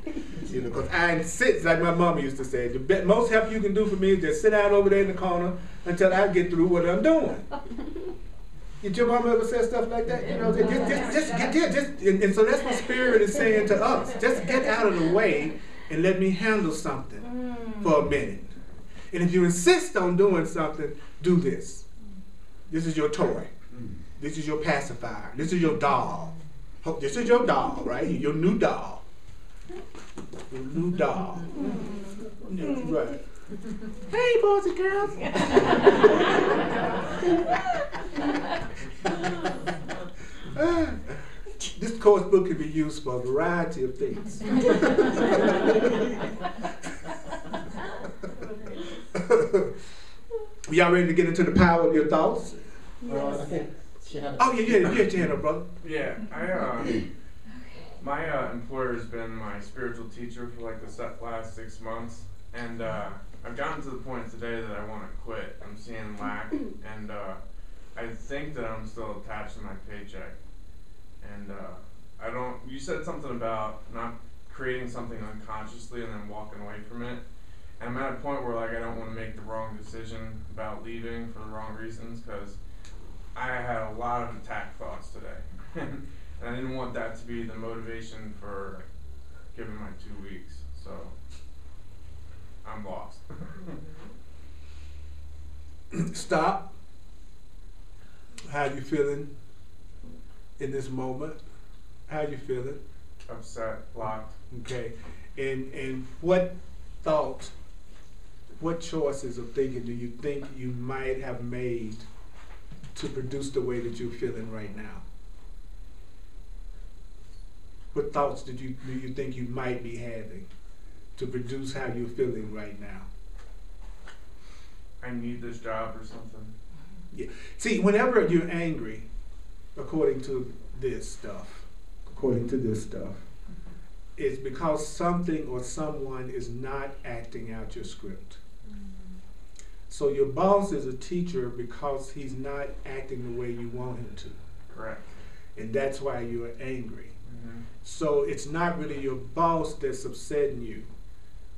Speaker 1: Because I insist, like my mama used to say, the most help you can do for me is just sit out over there in the corner until I get through what I'm doing. Did your mama ever say stuff like that? Just get there. And so that's what Spirit is saying to us. Just get out of the way and let me handle something for a minute. And if you insist on doing something, do this. This is your toy. This is your pacifier. This is your doll. This is your doll, right? Your new doll. Your new doll. Yeah, right. Hey, boys and girls. This course book can be used for a variety of things. Y'all ready to get into the power of your thoughts?
Speaker 4: I think she had.
Speaker 1: Oh, yeah, you had your hand up, brother.
Speaker 8: Yeah, my employer's been my spiritual teacher for like the last 6 months, and I've gotten to the point today that I want to quit. I'm seeing lack, and I think that I'm still attached to my paycheck, and I don't. You said something about not creating something unconsciously and then walking away from it. And I'm at a point where like I don't want to make the wrong decision about leaving for the wrong reasons, because I had a lot of attack thoughts today, and I didn't want that to be the motivation for giving my 2 weeks. So I'm lost.
Speaker 1: Stop. How you feeling in this moment? How you feeling?
Speaker 8: Upset, blocked.
Speaker 1: Okay. And what thoughts, what choices of thinking do you think you might have made to produce the way that you're feeling right now? What thoughts do you think you might be having to produce how you're feeling right now?
Speaker 8: I need this job or something.
Speaker 1: Yeah. See, whenever you're angry, according to this stuff, it's because something or someone is not acting out your script. So your boss is a teacher because he's not acting the way you want him to.
Speaker 8: Correct.
Speaker 1: And that's why you're angry.
Speaker 8: Mm-hmm.
Speaker 1: So it's not really your boss that's upsetting you.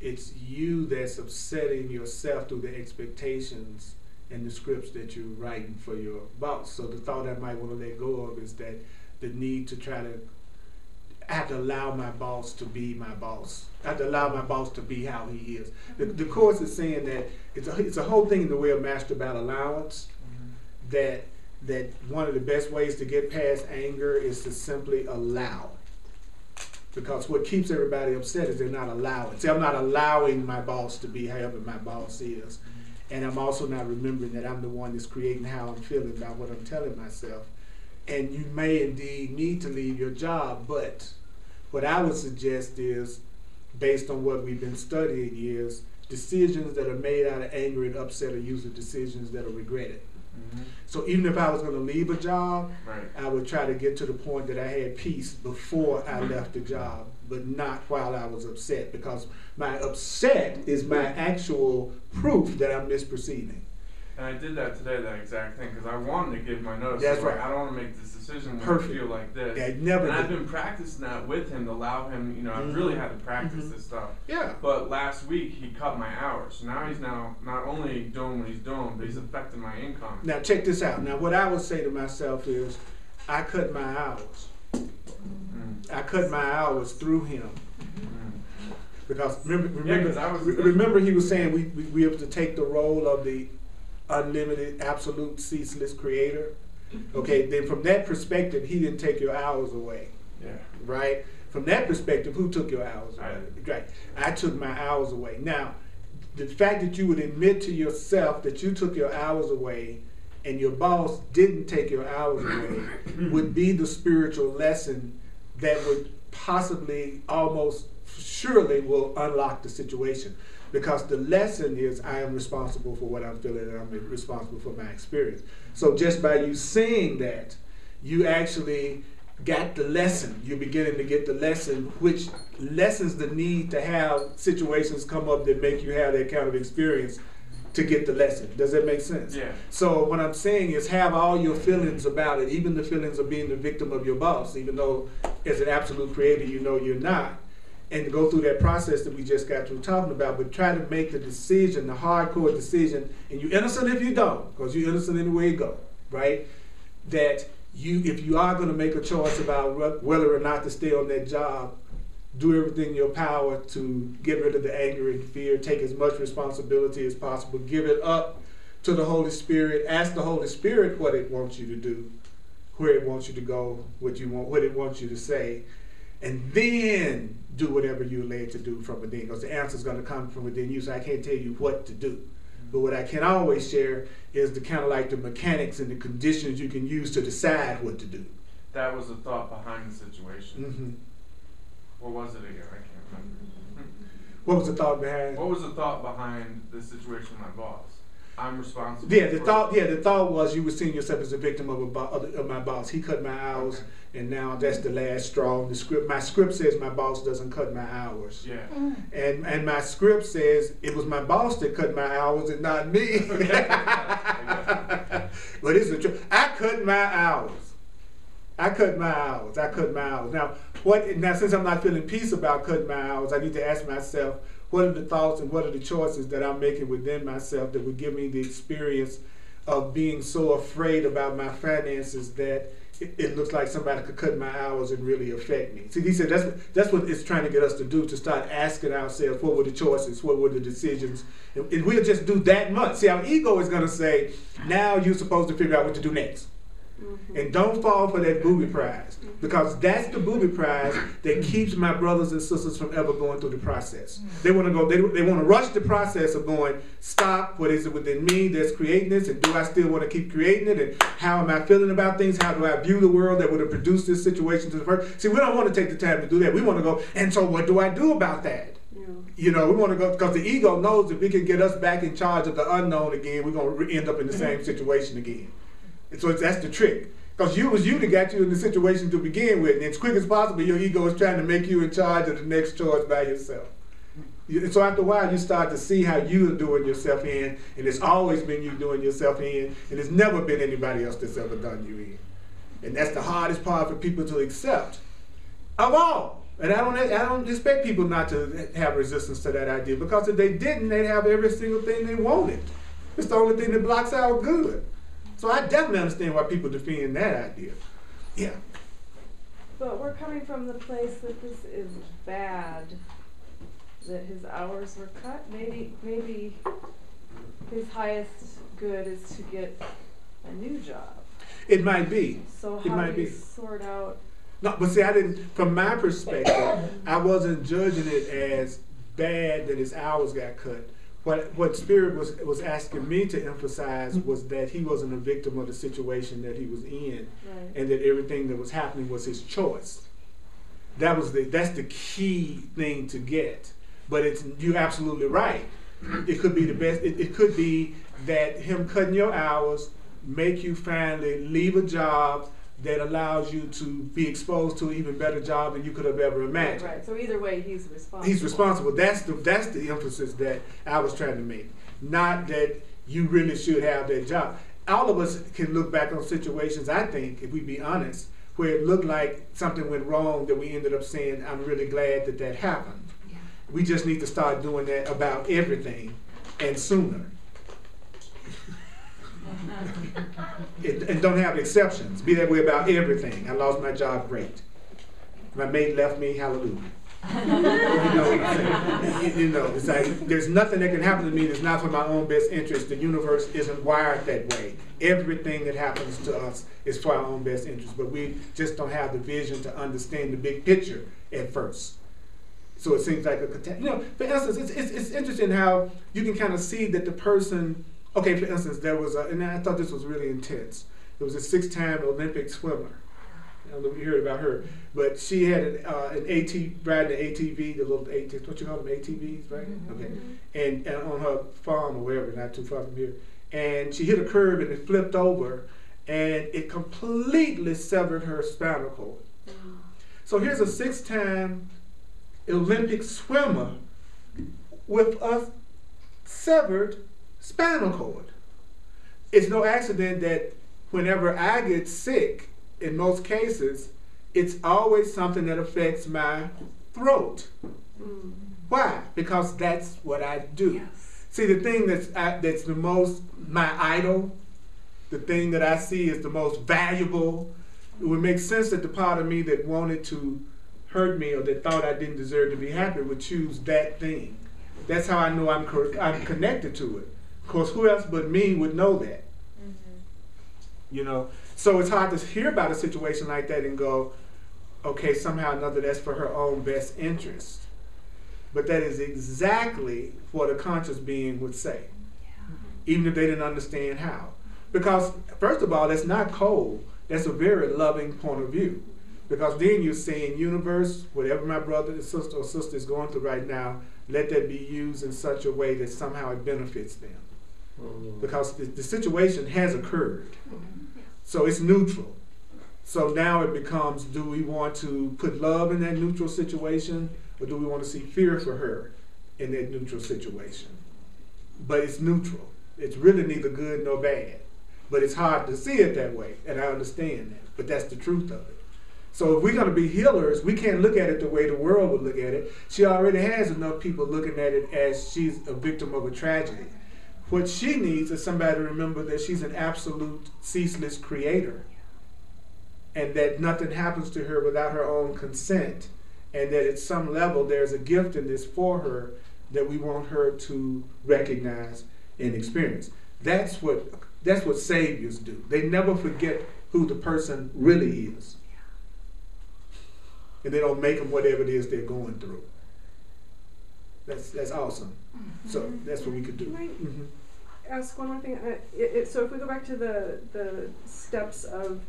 Speaker 1: It's you that's upsetting yourself through the expectations and the scripts that you're writing for your boss. So the thought I might want to let go of is that the need to try to, I have to allow my boss to be my boss. I have to allow my boss to be how he is. The Course is saying that it's a whole thing in the way of master about allowance, that one of the best ways to get past anger is to simply allow. Because what keeps everybody upset is they're not allowing. See, I'm not allowing my boss to be however my boss is. And I'm also not remembering that I'm the one that's creating how I'm feeling about what I'm telling myself. And you may indeed need to leave your job, but what I would suggest is, based on what we've been studying, is decisions that are made out of anger and upset are usually decisions that are regretted.
Speaker 8: Mm-hmm.
Speaker 1: So even if I was going to leave a job,
Speaker 8: Right.
Speaker 1: I would try to get to the point that I had peace before I left the job, but not while I was upset, because my upset is my actual proof that I'm misperceiving.
Speaker 8: And I did that today, that exact thing, because I wanted to give my notice.
Speaker 1: That's
Speaker 8: So, like,
Speaker 1: right.
Speaker 8: I don't want to make this decision when
Speaker 1: Perfect.
Speaker 8: I feel like this.
Speaker 1: Yeah, never
Speaker 8: And I've
Speaker 1: did.
Speaker 8: been practicing that with him to allow him, you know, I've really had to practice this stuff.
Speaker 1: Yeah.
Speaker 8: But last week, he cut my hours. So now he's now not only doing what he's doing, but he's affecting my income.
Speaker 1: Now check this out. Now what I would say to myself is, I cut my hours. I cut my hours through him. Because remember he was saying we have to take the role of the unlimited, absolute, ceaseless creator. Okay, then from that perspective, he didn't take your hours away.
Speaker 8: Yeah.
Speaker 1: Right? From that perspective, who took your hours away?
Speaker 8: I did.
Speaker 1: Right. I took my hours away. Now, the fact that you would admit to yourself that you took your hours away and your boss didn't take your hours away would be the spiritual lesson that would possibly, almost surely, will unlock the situation. Because the lesson is, I am responsible for what I'm feeling and I'm responsible for my experience. So just by you saying that, you actually got the lesson. You're beginning to get the lesson, which lessens the need to have situations come up that make you have that kind of experience to get the lesson. Does that make sense?
Speaker 8: Yeah.
Speaker 1: So what I'm saying is, have all your feelings about it, even the feelings of being the victim of your boss, even though as an absolute creator you know you're not, and go through that process that we just got through talking about, but try to make the decision, the hardcore decision, and you're innocent if you don't, because you're innocent in the way you go, right? That if you are going to make a choice about whether or not to stay on that job, do everything in your power to get rid of the anger and fear, take as much responsibility as possible, give it up to the Holy Spirit, ask the Holy Spirit what it wants you to do, where it wants you to go, what it wants you to say, and then do whatever you're led to do from within, because the answer is going to come from within you, so I can't tell you what to do. But what I can always share is the kind of like the mechanics and the conditions you can use to decide what to do.
Speaker 8: That was the thought behind the situation.
Speaker 1: Mm-hmm.
Speaker 8: What was it again? I can't remember.
Speaker 1: What was the thought behind?
Speaker 8: What was the thought behind the situation with my boss? I'm responsible.
Speaker 1: Yeah, the thought was you were seeing yourself as a victim of my boss. He cut my hours,
Speaker 8: Okay.
Speaker 1: and now that's the last straw. My script says my boss doesn't cut my hours.
Speaker 8: Yeah.
Speaker 1: And my script says it was my boss that cut my hours and not me. But it's the truth. I cut my hours. I cut my hours. Now, since I'm not feeling peace about cutting my hours, I need to ask myself, what are the thoughts and what are the choices that I'm making within myself that would give me the experience of being so afraid about my finances that it looks like somebody could cut my hours and really affect me. See, he said that's what it's trying to get us to do, to start asking ourselves, what were the choices, what were the decisions, and we'll just do that much. See, our ego is going to say, now you're supposed to figure out what to do next. Mm-hmm. And don't fall for that booby prize, because that's the booby prize that keeps my brothers and sisters from ever going through the process. They want to go. They want to rush the process of going. Stop. What is it within me that's creating this? And do I still want to keep creating it? And how am I feeling about things? How do I view the world that would have produced this situation to the first? See, we don't want to take the time to do that. We want to go. And so, what do I do about that? You know, we want to go, because the ego knows if we can get us back in charge of the unknown again, we're going to end up in the same situation again. And so that's the trick. Because it was you that got you in the situation to begin with. And as quick as possible, your ego is trying to make you in charge of the next choice by yourself. And so after a while, you start to see how you're doing yourself in. And it's always been you doing yourself in. And it's never been anybody else that's ever done you in. And that's the hardest part for people to accept of all. And I don't expect people not to have resistance to that idea. Because if they didn't, they'd have every single thing they wanted. It's the only thing that blocks out good. So I definitely understand why people defend that idea. Yeah.
Speaker 7: But we're coming from the place that this is bad, that his hours were cut. Maybe his highest good is to get a new job.
Speaker 1: It might be.
Speaker 7: So how do you sort out?
Speaker 1: No, but see, I didn't. From my perspective, I wasn't judging it as bad that his hours got cut. What Spirit was asking me to emphasize was that he wasn't a victim of the situation that he was in, right, and that everything that was happening was his choice. That's the key thing to get. But you're absolutely right. It could be the best. It could be that him cutting your hours make you finally leave a job that allows you to be exposed to an even better job than you could have ever imagined.
Speaker 7: Right. So either way, he's responsible.
Speaker 1: He's responsible. That's the emphasis that I was trying to make. Not that you really should have that job. All of us can look back on situations, I think, if we be honest, where it looked like something went wrong that we ended up saying, I'm really glad that happened. Yeah. We just need to start doing that about everything, and sooner. And don't have exceptions. Be that way about everything. I lost my job, great. My mate left me, hallelujah. It's like there's nothing that can happen to me that's not for my own best interest. The universe isn't wired that way. Everything that happens to us is for our own best interest, but we just don't have the vision to understand the big picture at first. So it seems like for instance, it's interesting how you can kind of see that the person. Okay, for instance, there was and I thought this was really intense. There was a 6-time Olympic swimmer. I don't know if you heard about her, but she had riding an ATV, the little ATV, what you call them, ATVs, right? Mm-hmm. Okay, and on her farm or wherever, not too far from here, and she hit a curb and it flipped over, and it completely severed her spinal cord. Mm-hmm. So here's a 6-time Olympic swimmer with a severed spinal cord. It's no accident that whenever I get sick, in most cases, it's always something that affects my throat. Mm. Why? Because that's what I do. Yes. See, the thing that's the most my idol, the thing that I see is the most valuable, it would make sense that the part of me that wanted to hurt me or that thought I didn't deserve to be happy would choose that thing. That's how I know I'm connected to it. Of course, who else but me would know that? Mm-hmm. So it's hard to hear about a situation like that and go, okay, somehow or another that's for her own best interest. But that is exactly what a conscious being would say, even if they didn't understand how. Because, first of all, that's not cold. That's a very loving point of view. Because then you're saying, universe, whatever my brother or sister is going through right now, let that be used in such a way that somehow it benefits them. Because the situation has occurred. So it's neutral. So now it becomes, do we want to put love in that neutral situation, or do we want to see fear for her in that neutral situation? But it's neutral. It's really neither good nor bad. But it's hard to see it that way, and I understand that. But that's the truth of it. So if we're going to be healers, we can't look at it the way the world would look at it. She already has enough people looking at it as she's a victim of a tragedy. What she needs is somebody to remember that she's an absolute, ceaseless creator, and that nothing happens to her without her own consent, and that at some level there's a gift in this for her that we want her to recognize and experience. That's what saviors do. They never forget who the person really is. And they don't make them whatever it is they're going through. That's awesome. So that's what we could do.
Speaker 7: Can I ask one more thing? So if we go back to the steps of,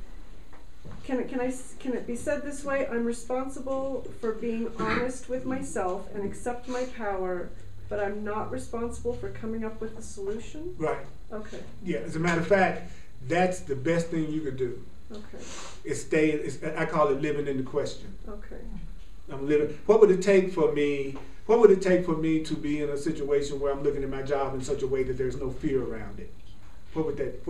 Speaker 7: can it be said this way? I'm responsible for being honest with myself and accept my power, but I'm not responsible for coming up with a solution?
Speaker 1: Right.
Speaker 7: Okay.
Speaker 1: Yeah, as a matter of fact, that's the best thing you could do.
Speaker 7: Okay.
Speaker 1: I call it living in the question.
Speaker 7: Okay.
Speaker 1: I'm living. What would it take for me? What would it take for me to be in a situation where I'm looking at my job in such a way that there's no fear around it? What would that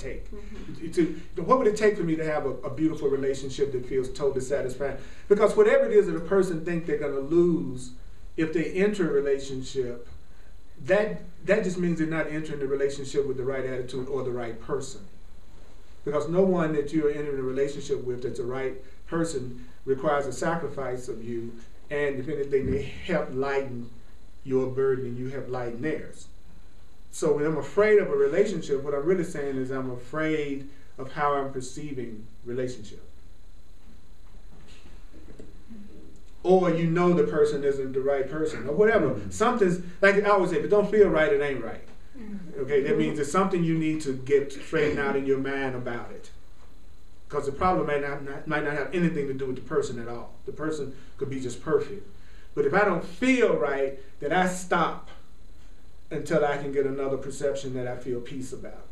Speaker 1: take? What would it take for me to have a beautiful relationship that feels totally satisfying? Because whatever it is that a person thinks they're going to lose if they enter a relationship, that just means they're not entering the relationship with the right attitude or the right person. Because no one that you're entering a relationship with that's the right person requires a sacrifice of you, and if anything, they help lighten your burden and you help lighten theirs. So when I'm afraid of a relationship, what I'm really saying is I'm afraid of how I'm perceiving relationship. Or you know the person isn't the right person, or whatever. Something's, like I always say, if it don't feel right, it ain't right. Okay, that means it's something you need to get straightened out in your mind about it. Because the problem might not have anything to do with the person at all. The person could be just perfect. But if I don't feel right, then I stop until I can get another perception that I feel peace about.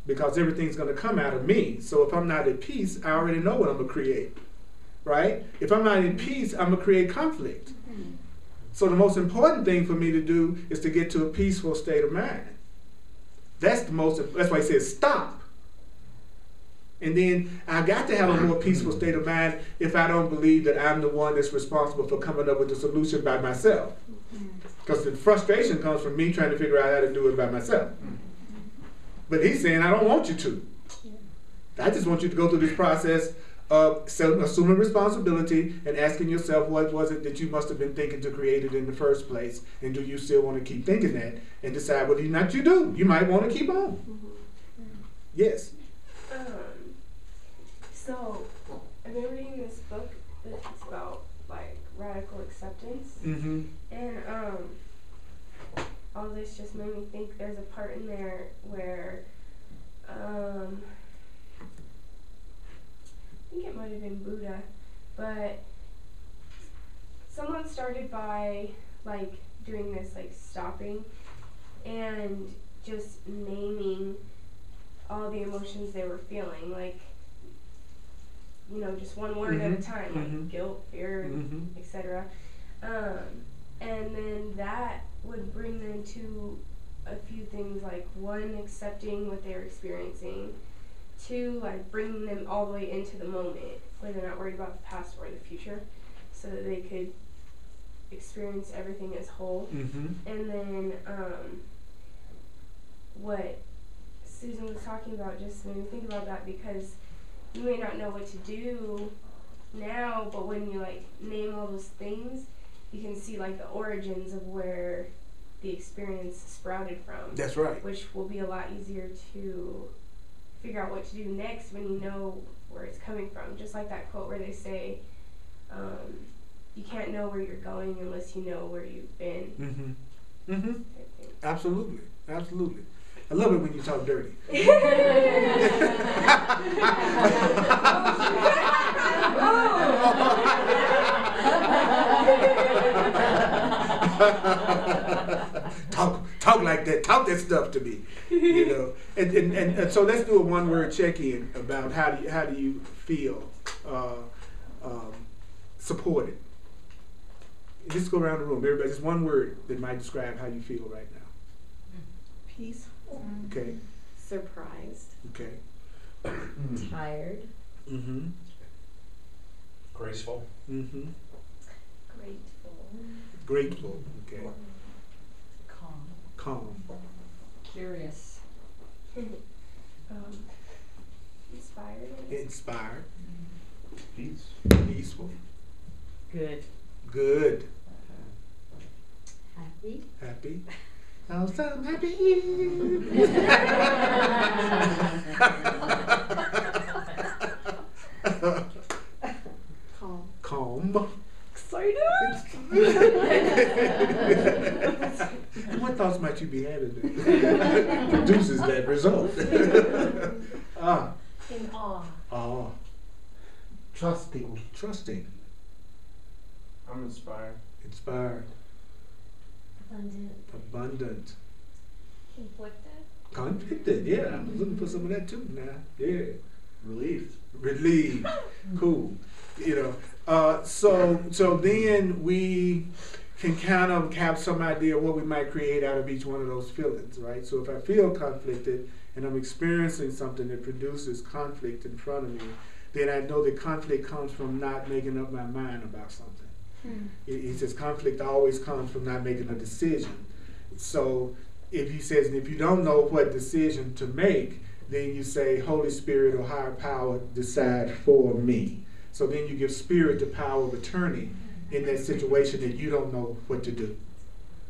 Speaker 1: Because everything's going to come out of me. So if I'm not at peace, I already know what I'm going to create. Right? If I'm not in peace, I'm going to create conflict. So the most important thing for me to do is to get to a peaceful state of mind. That's why he says stop. And then I got to have a more peaceful state of mind if I don't believe that I'm the one that's responsible for coming up with the solution by myself. Because the frustration comes from me trying to figure out how to do it by myself. But he's saying, I don't want you to. I just want you to go through this process of assuming responsibility and asking yourself what was it that you must have been thinking to create it in the first place, and do you still want to keep thinking that, and decide whether or not you do. You might want to keep on. Yes.
Speaker 9: So I've been reading this book that's about like radical acceptance, and all this just made me think. There's a part in there where I think it might have been Buddha, but someone started by like doing this, like stopping and just naming all the emotions they were feeling, like, you know, just one word at a time, like guilt, fear, etc. And then that would bring them to a few things, like one, accepting what they're experiencing, two, like bringing them all the way into the moment where they're not worried about the past or the future, so that they could experience everything as whole. And then what Susan was talking about just made me think about that, because you may not know what to do now, but when you like name all those things, you can see like the origins of where the experience sprouted from.
Speaker 1: That's right.
Speaker 9: Which will be a lot easier to figure out what to do next when you know where it's coming from. Just like that quote where they say, you can't know where you're going unless you know where you've been.
Speaker 1: Absolutely. Absolutely. I love it when you talk dirty. Talk like that. Talk that stuff to me. You know. And so let's do a one-word check-in about how do you feel supported. Just go around the room. Everybody, just one word that might describe how you feel right now.
Speaker 7: Peaceful.
Speaker 1: Okay.
Speaker 6: Surprised.
Speaker 1: Okay.
Speaker 2: Tired.
Speaker 1: Mm-hmm.
Speaker 5: Graceful.
Speaker 1: Mm-hmm.
Speaker 6: Grateful.
Speaker 1: Grateful. Okay.
Speaker 10: Calm.
Speaker 1: Calm.
Speaker 10: Curious.
Speaker 9: Inspired.
Speaker 1: Inspired.
Speaker 3: Peace.
Speaker 1: Peaceful.
Speaker 10: Good.
Speaker 1: Good.
Speaker 2: Happy.
Speaker 1: Happy. Oh, so happy.
Speaker 6: Calm.
Speaker 1: Calm.
Speaker 7: Excited?
Speaker 1: What thoughts might you be having that produces that result?
Speaker 6: In awe.
Speaker 4: Trusting.
Speaker 1: Trusting.
Speaker 8: I'm inspired.
Speaker 1: Inspired.
Speaker 6: Abundant.
Speaker 1: Abundant.
Speaker 6: Conflicted.
Speaker 1: Conflicted. Yeah, I was looking for some of that too now. Yeah.
Speaker 11: Relieved.
Speaker 1: Relieved. Cool. So then we can kind of have some idea of what we might create out of each one of those feelings, right? So if I feel conflicted and I'm experiencing something that produces conflict in front of me, then I know that conflict comes from not making up my mind about something. He says conflict always comes from not making a decision. So if he says, and if you don't know what decision to make, then you say, Holy Spirit or higher power, decide for me. So then you give Spirit the power of attorney in that situation that you don't know what to do.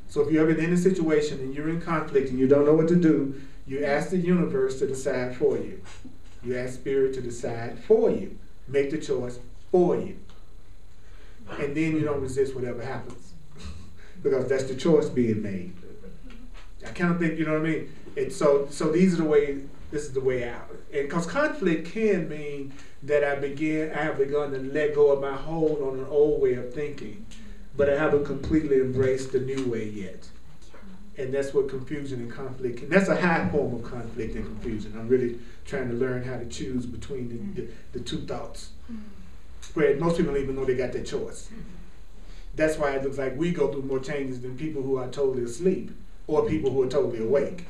Speaker 1: So if you're ever in a situation and you're in conflict and you don't know what to do, you ask the universe to decide for you. You ask Spirit to decide for you. Make the choice for you. And then you don't resist whatever happens. Because that's the choice being made. I kind of think, you know what I mean? And so this is the way out. And because conflict can mean that I have begun to let go of my hold on an old way of thinking, but I haven't completely embraced the new way yet. And that's what confusion and conflict, and that's a high form of conflict and confusion. I'm really trying to learn how to choose between the two thoughts. Where most people don't even know they got that choice. That's why it looks like we go through more changes than people who are totally asleep or people who are totally awake.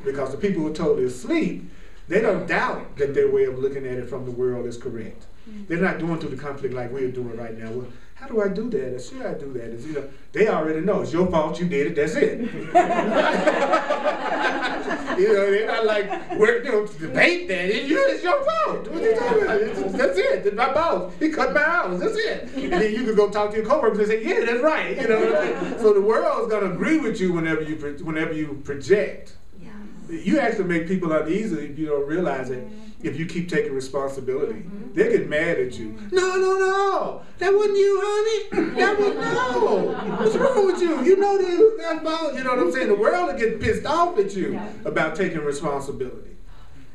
Speaker 1: Because the people who are totally asleep, they don't doubt that their way of looking at it from the world is correct. They're not going through the conflict like we're doing right now. Well, how do I do that? Or should I do that? It's, they already know it's your fault. You did it. That's it. They're not like we're debate that. It's your fault. What you talking about? That's it. It's my boss. He cut my hours. That's it. And then you can go talk to your coworkers and say, yeah, that's right. So the world's gonna agree with you whenever you project. You actually make people uneasy if you don't realize it. If you keep taking responsibility, they get mad at you. No, that wasn't you, honey. That was no. What's wrong with you? You know this, that about. You know what I'm saying? The world will get pissed off at you about taking responsibility.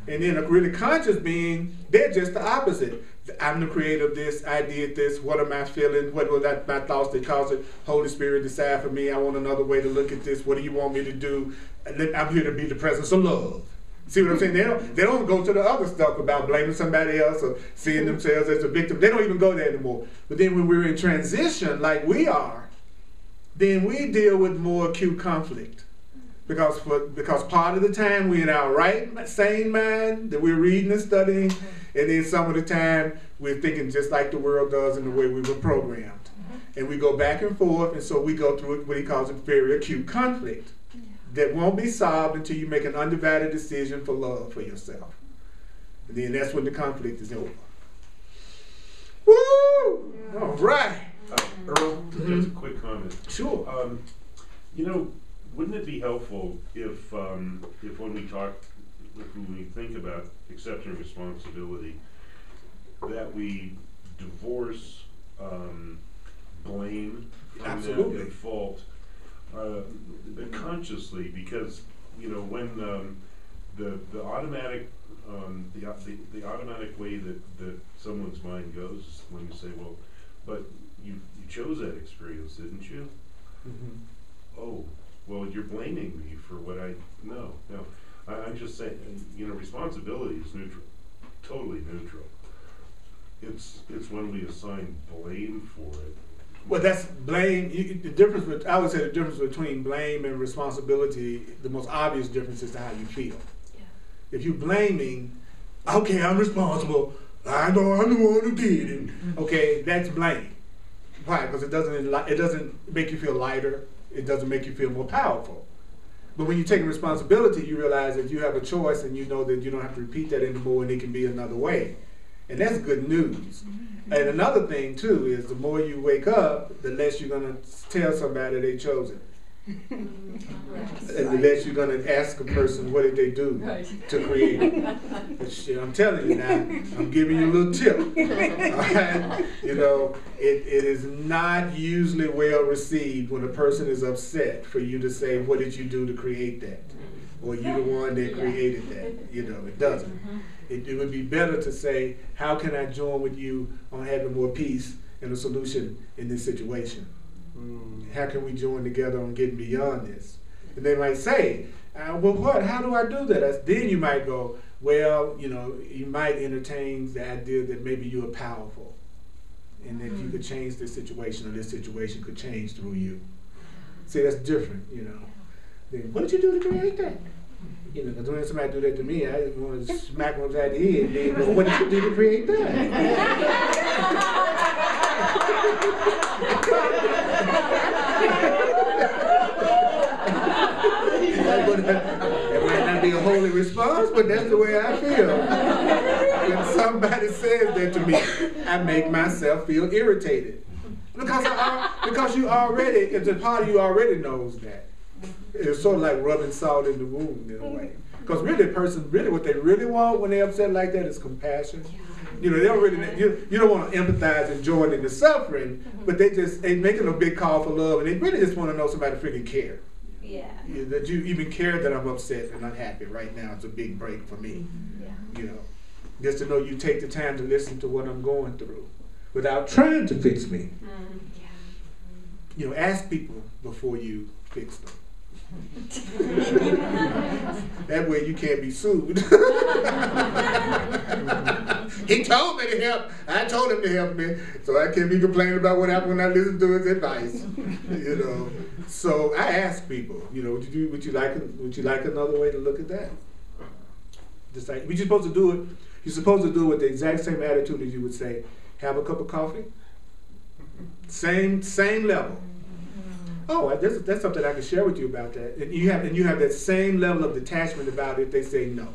Speaker 1: And then a really conscious being, they're just the opposite. I'm the creator of this. I did this. What am I feeling? What were my thoughts that caused it? Holy Spirit, decide for me. I want another way to look at this. What do you want me to do? I'm here to be the presence of love. See what I'm saying? They don't go to the other stuff about blaming somebody else or seeing themselves as a victim. They don't even go there anymore. But then when we're in transition, like we are, then we deal with more acute conflict. Because part of the time we're in our right, sane mind that we're reading and studying, and then some of the time we're thinking just like the world does in the way we were programmed. And we go back and forth, and so we go through what he calls a very acute conflict that won't be solved until you make an undivided decision for love for yourself. And then that's when the conflict is over. Woo! Yeah. All right.
Speaker 3: Earl, just a quick comment.
Speaker 1: Sure.
Speaker 3: Wouldn't it be helpful if when we think about accepting responsibility, that we divorce blame and fault, but consciously, because when the automatic the automatic way that someone's mind goes is when you say, well, but you chose that experience, didn't you? Oh, well, you're blaming me for what no. I'm just saying, responsibility is neutral, totally neutral. It's when we assign blame for it.
Speaker 1: Well, that's blame. I would say the difference between blame and responsibility, the most obvious difference is to how you feel. If you're blaming, okay, I'm responsible. I know I'm the one who did it. Okay, that's blame. Why? Because it doesn't make you feel lighter. It doesn't make you feel more powerful. But when you take responsibility, you realize that you have a choice, and you know that you don't have to repeat that anymore, and it can be another way. And that's good news. And another thing too is the more you wake up, the less you're gonna tell somebody they chose it. And the less you're gonna ask a person what did they do to create it. Shit, I'm telling you now, I'm giving you a little tip. Alright? You know, it is not usually well received when a person is upset for you to say, what did you do to create that? Or you the one that created that. You know, it doesn't. It would be better to say, how can I join with you on having more peace and a solution in this situation? How can we join together on getting beyond this? And they might say, well, what? How do I do that? Then you might go, well, you know, you might entertain the idea that maybe you are powerful and that you could change this situation, or this situation could change through you. See, that's different, you know. Then, what did you do to create that? You know, because when somebody do that to me, I just want to smack them upside the head and then go, what did you do to create that? That might not be a holy response, but that's the way I feel. When somebody says that to me, I make myself feel irritated. Because you already, it's a part of you already knows that. It's sort of like rubbing salt in the wound in a way. Because really, the person, really what they really want when they're upset like that is compassion. You know, they don't really, you don't want to empathize and join in the suffering, but they making a big call for love, and they really just want to know somebody freaking care.
Speaker 6: Yeah.
Speaker 1: That you even care that I'm upset and unhappy right now. It's a big break for me. You know, just to know you take the time to listen to what I'm going through without trying to fix me. You know, ask people before you fix them. That way you can't be sued. He told me to help. I told him to help me, so I can't be complaining about what happened when I listened to his advice. You know, so I ask people, you know, would you like another way to look at that? Just like you're supposed to do it. You're supposed to do it with the exact same attitude as you would say, have a cup of coffee. Same level. Oh, that's something I can share with you about that. And you have that same level of detachment about it if they say no.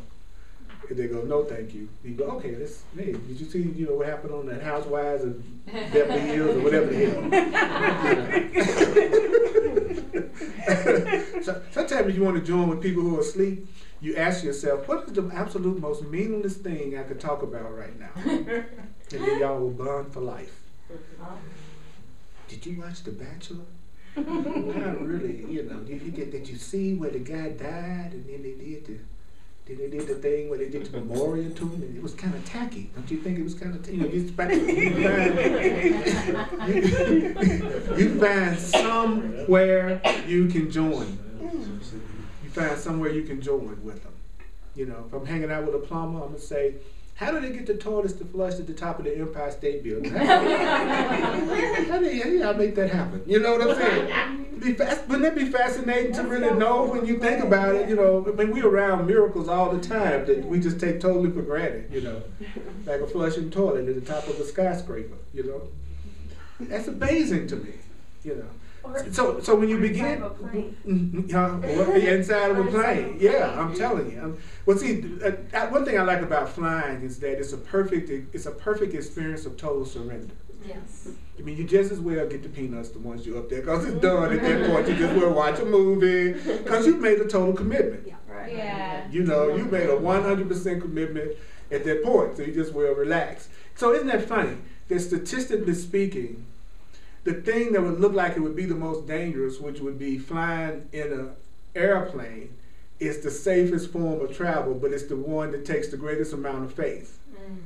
Speaker 1: If they go, no, thank you. You go, okay, hey, did you see, you know, what happened on that Housewives of Beverly Hills or whatever the hell? So, sometimes if you want to join with people who are asleep, you ask yourself, what is the absolute most meaningless thing I could talk about right now? And then y'all will bond for life. Did you watch The Bachelor? Not really, you know. Did you see where the guy died, and then they did the thing where they did the memorial to him, and it was kind of tacky. Don't you think it was kind of, you find somewhere you can join. You find somewhere you can join with them. You know, if I'm hanging out with a plumber, I'm gonna say, how do they get the toilets to flush at the top of the Empire State Building? How do y'all make that happen? You know what I'm saying? Wouldn't that be fascinating to really know when you think about it? You know, I mean, we're around miracles all the time that we just take totally for granted, you know, like a flushing toilet at the top of a skyscraper, you know. That's amazing to me, you know. So when you begin, inside of a plane, yeah, I'm telling you. Well, see, one thing I like about flying is that it's a perfect experience of total surrender.
Speaker 6: Yes.
Speaker 1: I mean, you just as well get the peanuts the once you're up there, because it's done at that point. You just well watch a movie, because you've made a total commitment.
Speaker 6: Yeah. Right. Yeah.
Speaker 1: You know, you made a 100% commitment at that point, so you just well relax. So isn't that funny? That statistically speaking, the thing that would look like it would be the most dangerous, which would be flying in an airplane, is the safest form of travel, but it's the one that takes the greatest amount of faith.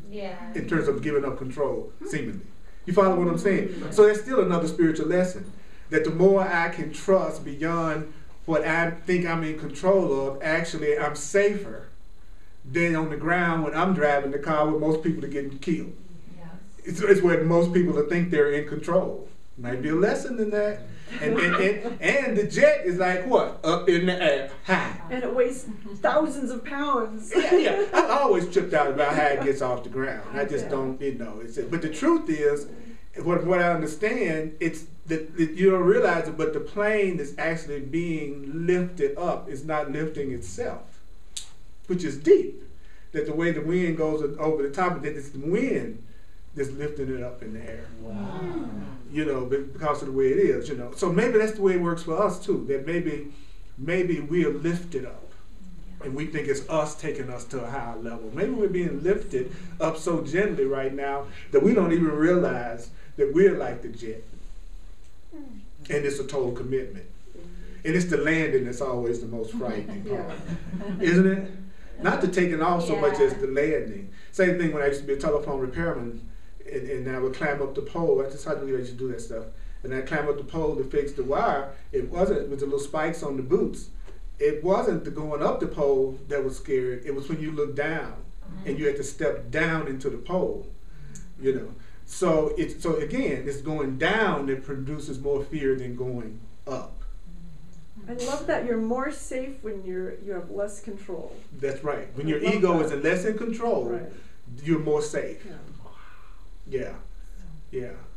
Speaker 6: Yeah.
Speaker 1: In terms of giving up control, seemingly. You follow what I'm saying? So that's still another spiritual lesson. That the more I can trust beyond what I think I'm in control of, actually I'm safer than on the ground when I'm driving the car where most people are getting killed. Yes. It's where most people think they're in control. Might be a lesson in that. And the jet is like what? Up in the air, high.
Speaker 7: And it weighs thousands of pounds.
Speaker 1: Yeah. I always tripped out about how it gets off the ground. I just don't, but the truth is, what I understand, it's that you don't realize it, but the plane is actually being lifted up. It's not lifting itself, which is deep. That the way the wind goes over the top of it, it's the wind that's lifting it up in the air.
Speaker 10: Wow.
Speaker 1: Because of the way it is, So maybe that's the way it works for us too. That maybe we are lifted up. And we think it's us taking us to a higher level. Maybe we're being lifted up so gently right now that we don't even realize that we're like the jet. And it's a total commitment. And it's the landing that's always the most frightening part. Isn't it? Not the taking off so much as the landing. Same thing when I used to be a telephone repairman and I would climb up the pole. I just had to leave, I used to do that stuff. And I'd climb up the pole to fix the wire. It was the little spikes on the boots. It wasn't the going up the pole that was scary. It was when you looked down and you had to step down into the pole, So again, it's going down that produces more fear than going up.
Speaker 7: I love that you're more safe when you have less control.
Speaker 1: That's right. When your ego is less in control,
Speaker 7: right,
Speaker 1: you're more safe. Yeah.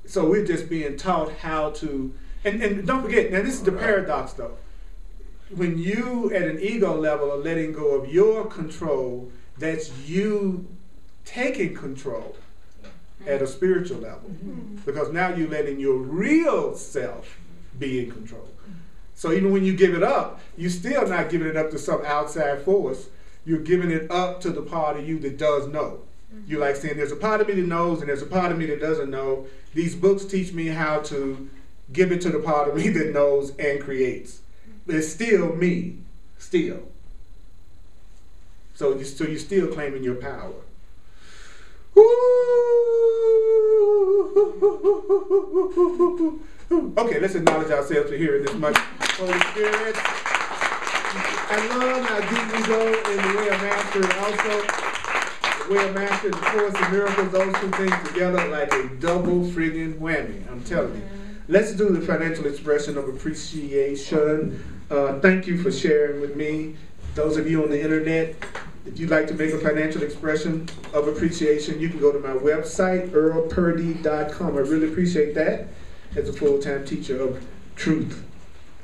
Speaker 1: So we're just being taught how to, and don't forget, now this is the paradox though. When you at an ego level are letting go of your control, that's you taking control at a spiritual level. Because now you're letting your real self be in control. So even when you give it up, you're still not giving it up to some outside force. You're giving it up to the part of you that does know. You're like saying, there's a part of me that knows and there's a part of me that doesn't know. These books teach me how to give it to the part of me that knows and creates. But it's still me, still. So you're still claiming your power. Okay, let's acknowledge ourselves for hearing this much. Holy Spirit, I love how deep we go in the way of mastering also. The way of mastering, the Course in Miracles, those two things together like a double friggin' whammy, I'm telling you. Let's do the financial expression of appreciation. Thank you for sharing with me. Those of you on the internet, if you'd like to make a financial expression of appreciation, you can go to my website, earlpurdy.com. I really appreciate that as a full-time teacher of truth.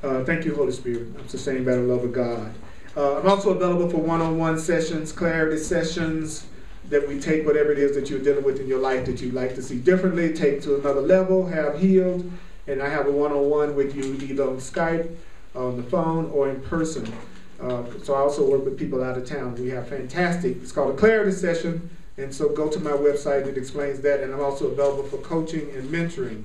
Speaker 1: Thank you, Holy Spirit. I'm sustained by the love of God. I'm also available for one-on-one sessions, clarity sessions, that we take whatever it is that you're dealing with in your life that you'd like to see differently, take to another level, have healed. And I have a one-on-one with you either on Skype, on the phone, or in person. So I also work with people out of town. We have fantastic, it's called a clarity session. And so go to my website, it explains that. And I'm also available for coaching and mentoring.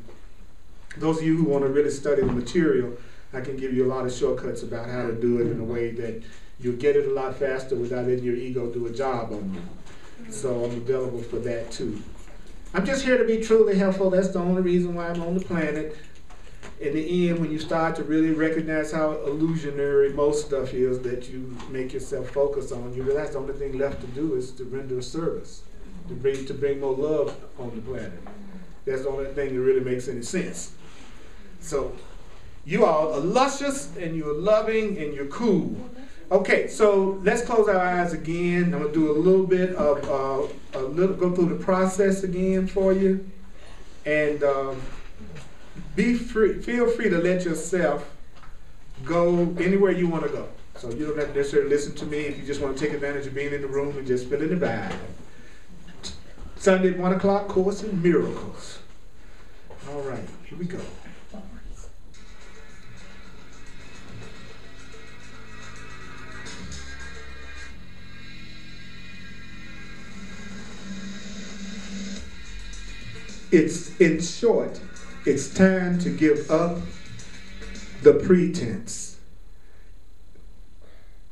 Speaker 1: Those of you who want to really study the material, I can give you a lot of shortcuts about how to do it in a way that you'll get it a lot faster without letting your ego do a job on you. So I'm available for that too. I'm just here to be truly helpful. That's the only reason why I'm on the planet. In the end, when you start to really recognize how illusionary most stuff is that you make yourself focus on, you realize the only thing left to do is to render a service, to bring more love on the planet. That's the only thing that really makes any sense. So you all are luscious and you're loving and you're cool. Okay, so let's close our eyes again. I'm going to do a little bit of, go through the process again for you. And be free, feel free to let yourself go anywhere you want to go. So you don't have to necessarily listen to me if you just want to take advantage of being in the room and just feeling the vibe. Sunday at 1 o'clock, Course in Miracles. All right, here we go. In short, it's time to give up the pretense.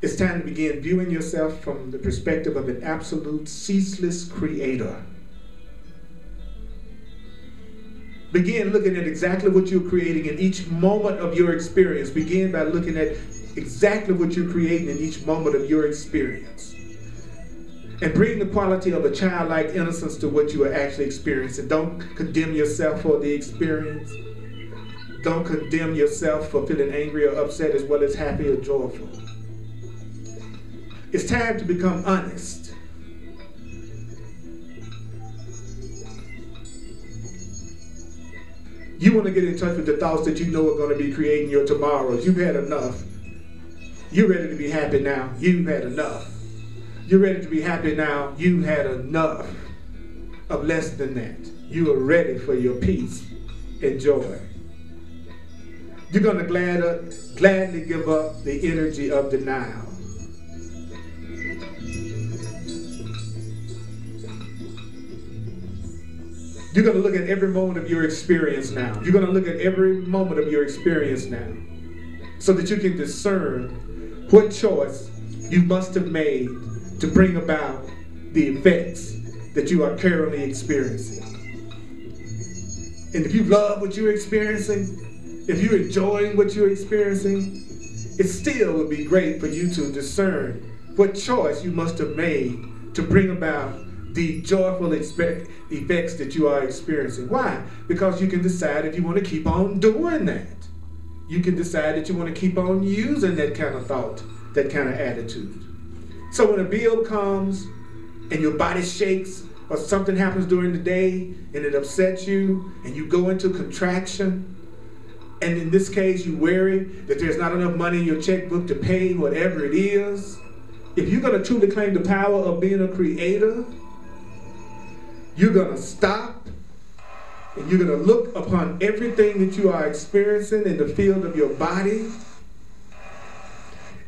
Speaker 1: It's time to begin viewing yourself from the perspective of an absolute, ceaseless creator. Begin looking at exactly what you're creating in each moment of your experience. Begin by looking at exactly what you're creating in each moment of your experience. And bring the quality of a childlike innocence to what you are actually experiencing. Don't condemn yourself for the experience. Don't condemn yourself for feeling angry or upset as well as happy or joyful. It's time to become honest. You want to get in touch with the thoughts that you know are going to be creating your tomorrows. You've had enough. You're ready to be happy now. You've had enough. You're ready to be happy now. You've had enough of less than that. You are ready for your peace and joy. You're going to gladly give up the energy of denial. You're going to look at every moment of your experience now. You're going to look at every moment of your experience now so that you can discern what choice you must have made to bring about the effects that you are currently experiencing. And if you love what you're experiencing, if you're enjoying what you're experiencing, it still would be great for you to discern what choice you must have made to bring about the joyful effects that you are experiencing. Why? Because you can decide if you want to keep on doing that. You can decide that you want to keep on using that kind of thought, that kind of attitude. So when a bill comes and your body shakes or something happens during the day and it upsets you and you go into contraction, and in this case you worry that there's not enough money in your checkbook to pay whatever it is, if you're going to truly claim the power of being a creator, you're going to stop and you're going to look upon everything that you are experiencing in the field of your body,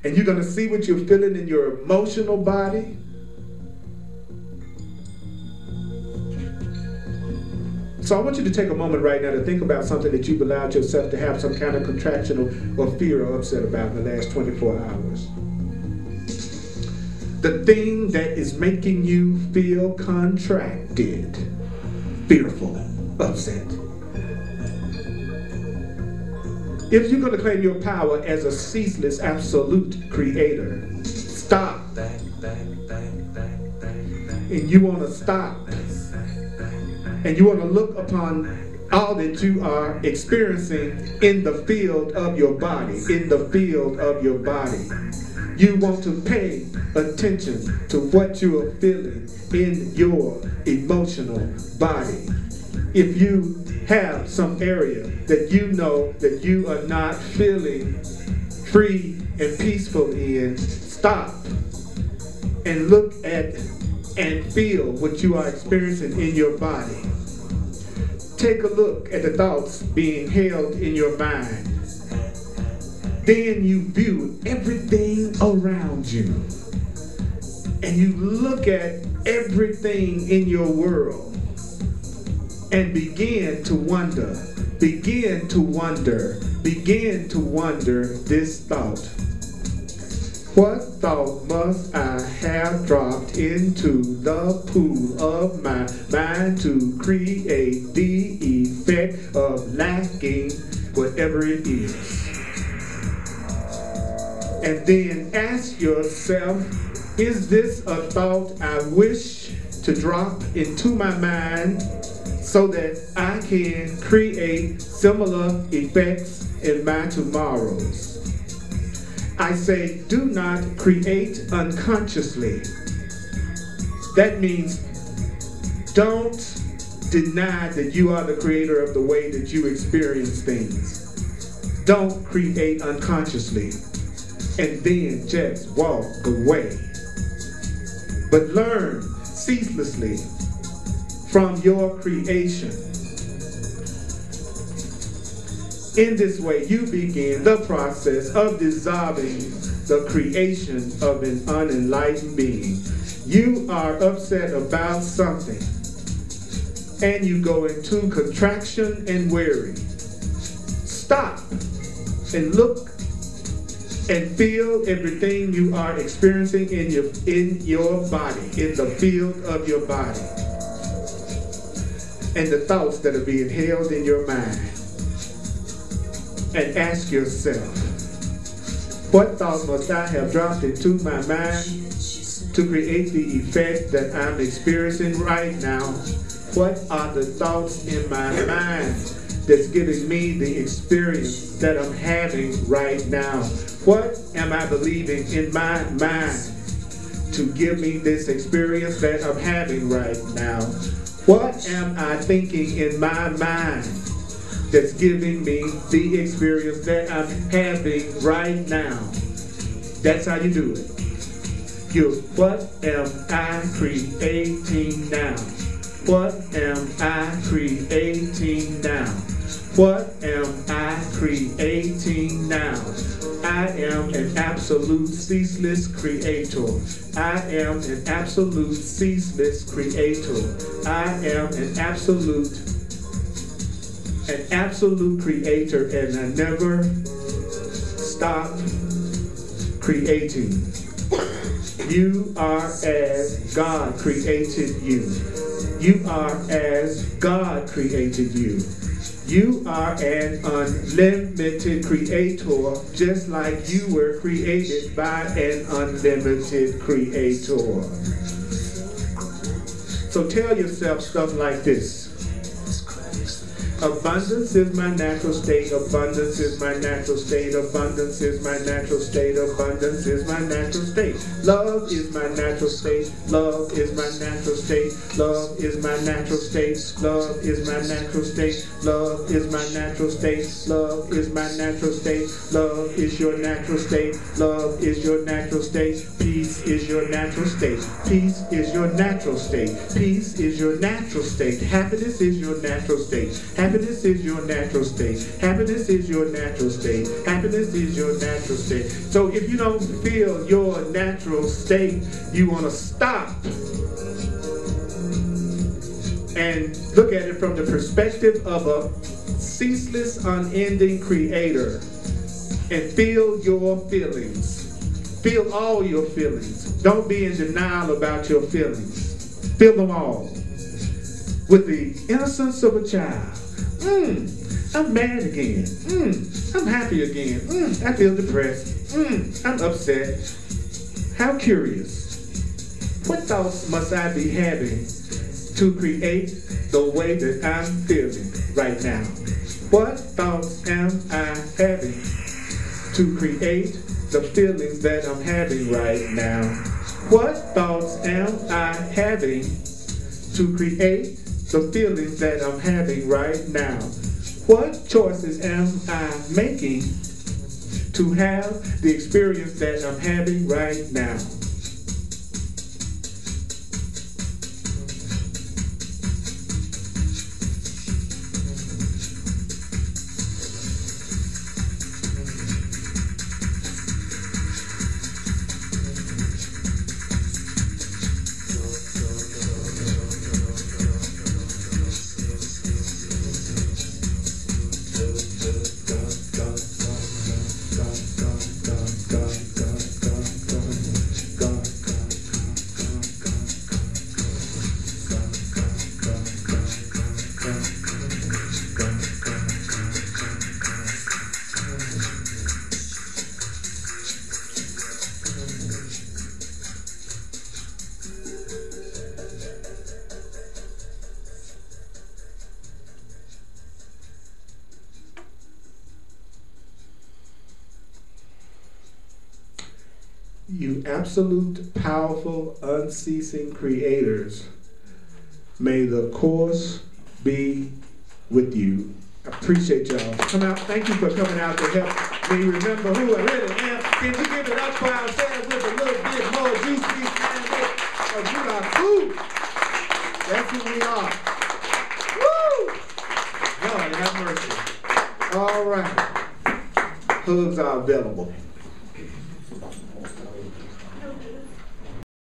Speaker 1: and you're going to see what you're feeling in your emotional body. So I want you to take a moment right now to think about something that you've allowed yourself to have some kind of contraction or fear or upset about in the last 24 hours. The thing that is making you feel contracted, fearful, upset. If you're going to claim your power as a ceaseless, absolute creator, stop. And you want to stop. And you want to look upon all that you are experiencing in the field of your body, in the field of your body. You want to pay attention to what you are feeling in your emotional body. If you have some area that you know that you are not feeling free and peaceful in, stop and look at and feel what you are experiencing in your body. Take a look at the thoughts being held in your mind. Then you view everything around you. And you look at everything in your world and begin to wonder this thought. What thought must I have dropped into the pool of my mind to create the effect of lacking whatever it is? And then ask yourself, is this a thought I wish to drop into my mind so that I can create similar effects in my tomorrows? I say, do not create unconsciously. That means don't deny that you are the creator of the way that you experience things. Don't create unconsciously and then just walk away. But learn ceaselessly from your creation. In this way, you begin the process of dissolving the creation of an unenlightened being. You are upset about something, and you go into contraction and worry. Stop and look and feel everything you are experiencing in your body, in the field of your body, and the thoughts that are being held in your mind. And ask yourself, what thought must I have dropped into my mind to create the effect that I'm experiencing right now? What are the thoughts in my mind that's giving me the experience that I'm having right now? What am I believing in my mind to give me this experience that I'm having right now? What am I thinking in my mind that's giving me the experience that I'm having right now? That's how you do it. What am I creating now? What am I creating now? What am I creating now? I am an absolute ceaseless creator. I am an absolute ceaseless creator. I am an absolute creator, and I never stop creating. You are as God created you. You are as God created you. You are an unlimited creator, just like you were created by an unlimited creator. So tell yourself stuff like this. Abundance is my natural state. Abundance is my natural state. Abundance is my natural state. Abundance is my natural state. Love is my natural state. Love is my natural state. Love is my natural state. Love is my natural state. Love is my natural state. Love is my natural state. Love is your natural state. Love is your natural state. Peace is your natural state. Peace is your natural state. Peace is your natural state. Happiness is your natural state. Happiness is your natural state. Happiness is your natural state. Happiness is your natural state. So if you don't feel your natural state, you want to stop and look at it from the perspective of a ceaseless, unending creator and feel your feelings. Feel all your feelings. Don't be in denial about your feelings. Feel them all with the innocence of a child. I'm mad again. I'm happy again. I feel depressed. I'm upset. How curious. What thoughts must I be having to create the way that I'm feeling right now? What thoughts am I having to create the feelings that I'm having right now? What thoughts am I having to create the feelings that I'm having right now? What choices am I making to have the experience that I'm having right now? You absolute, powerful, unceasing creators, may the course be with you. I appreciate y'all. Come out. Thank you for coming out to help me remember who I really am. Can we give it up for ourselves with a little bit more juice behind it? Because you are cool. That's who we are. Woo! Lord have mercy. All right. Hugs are available.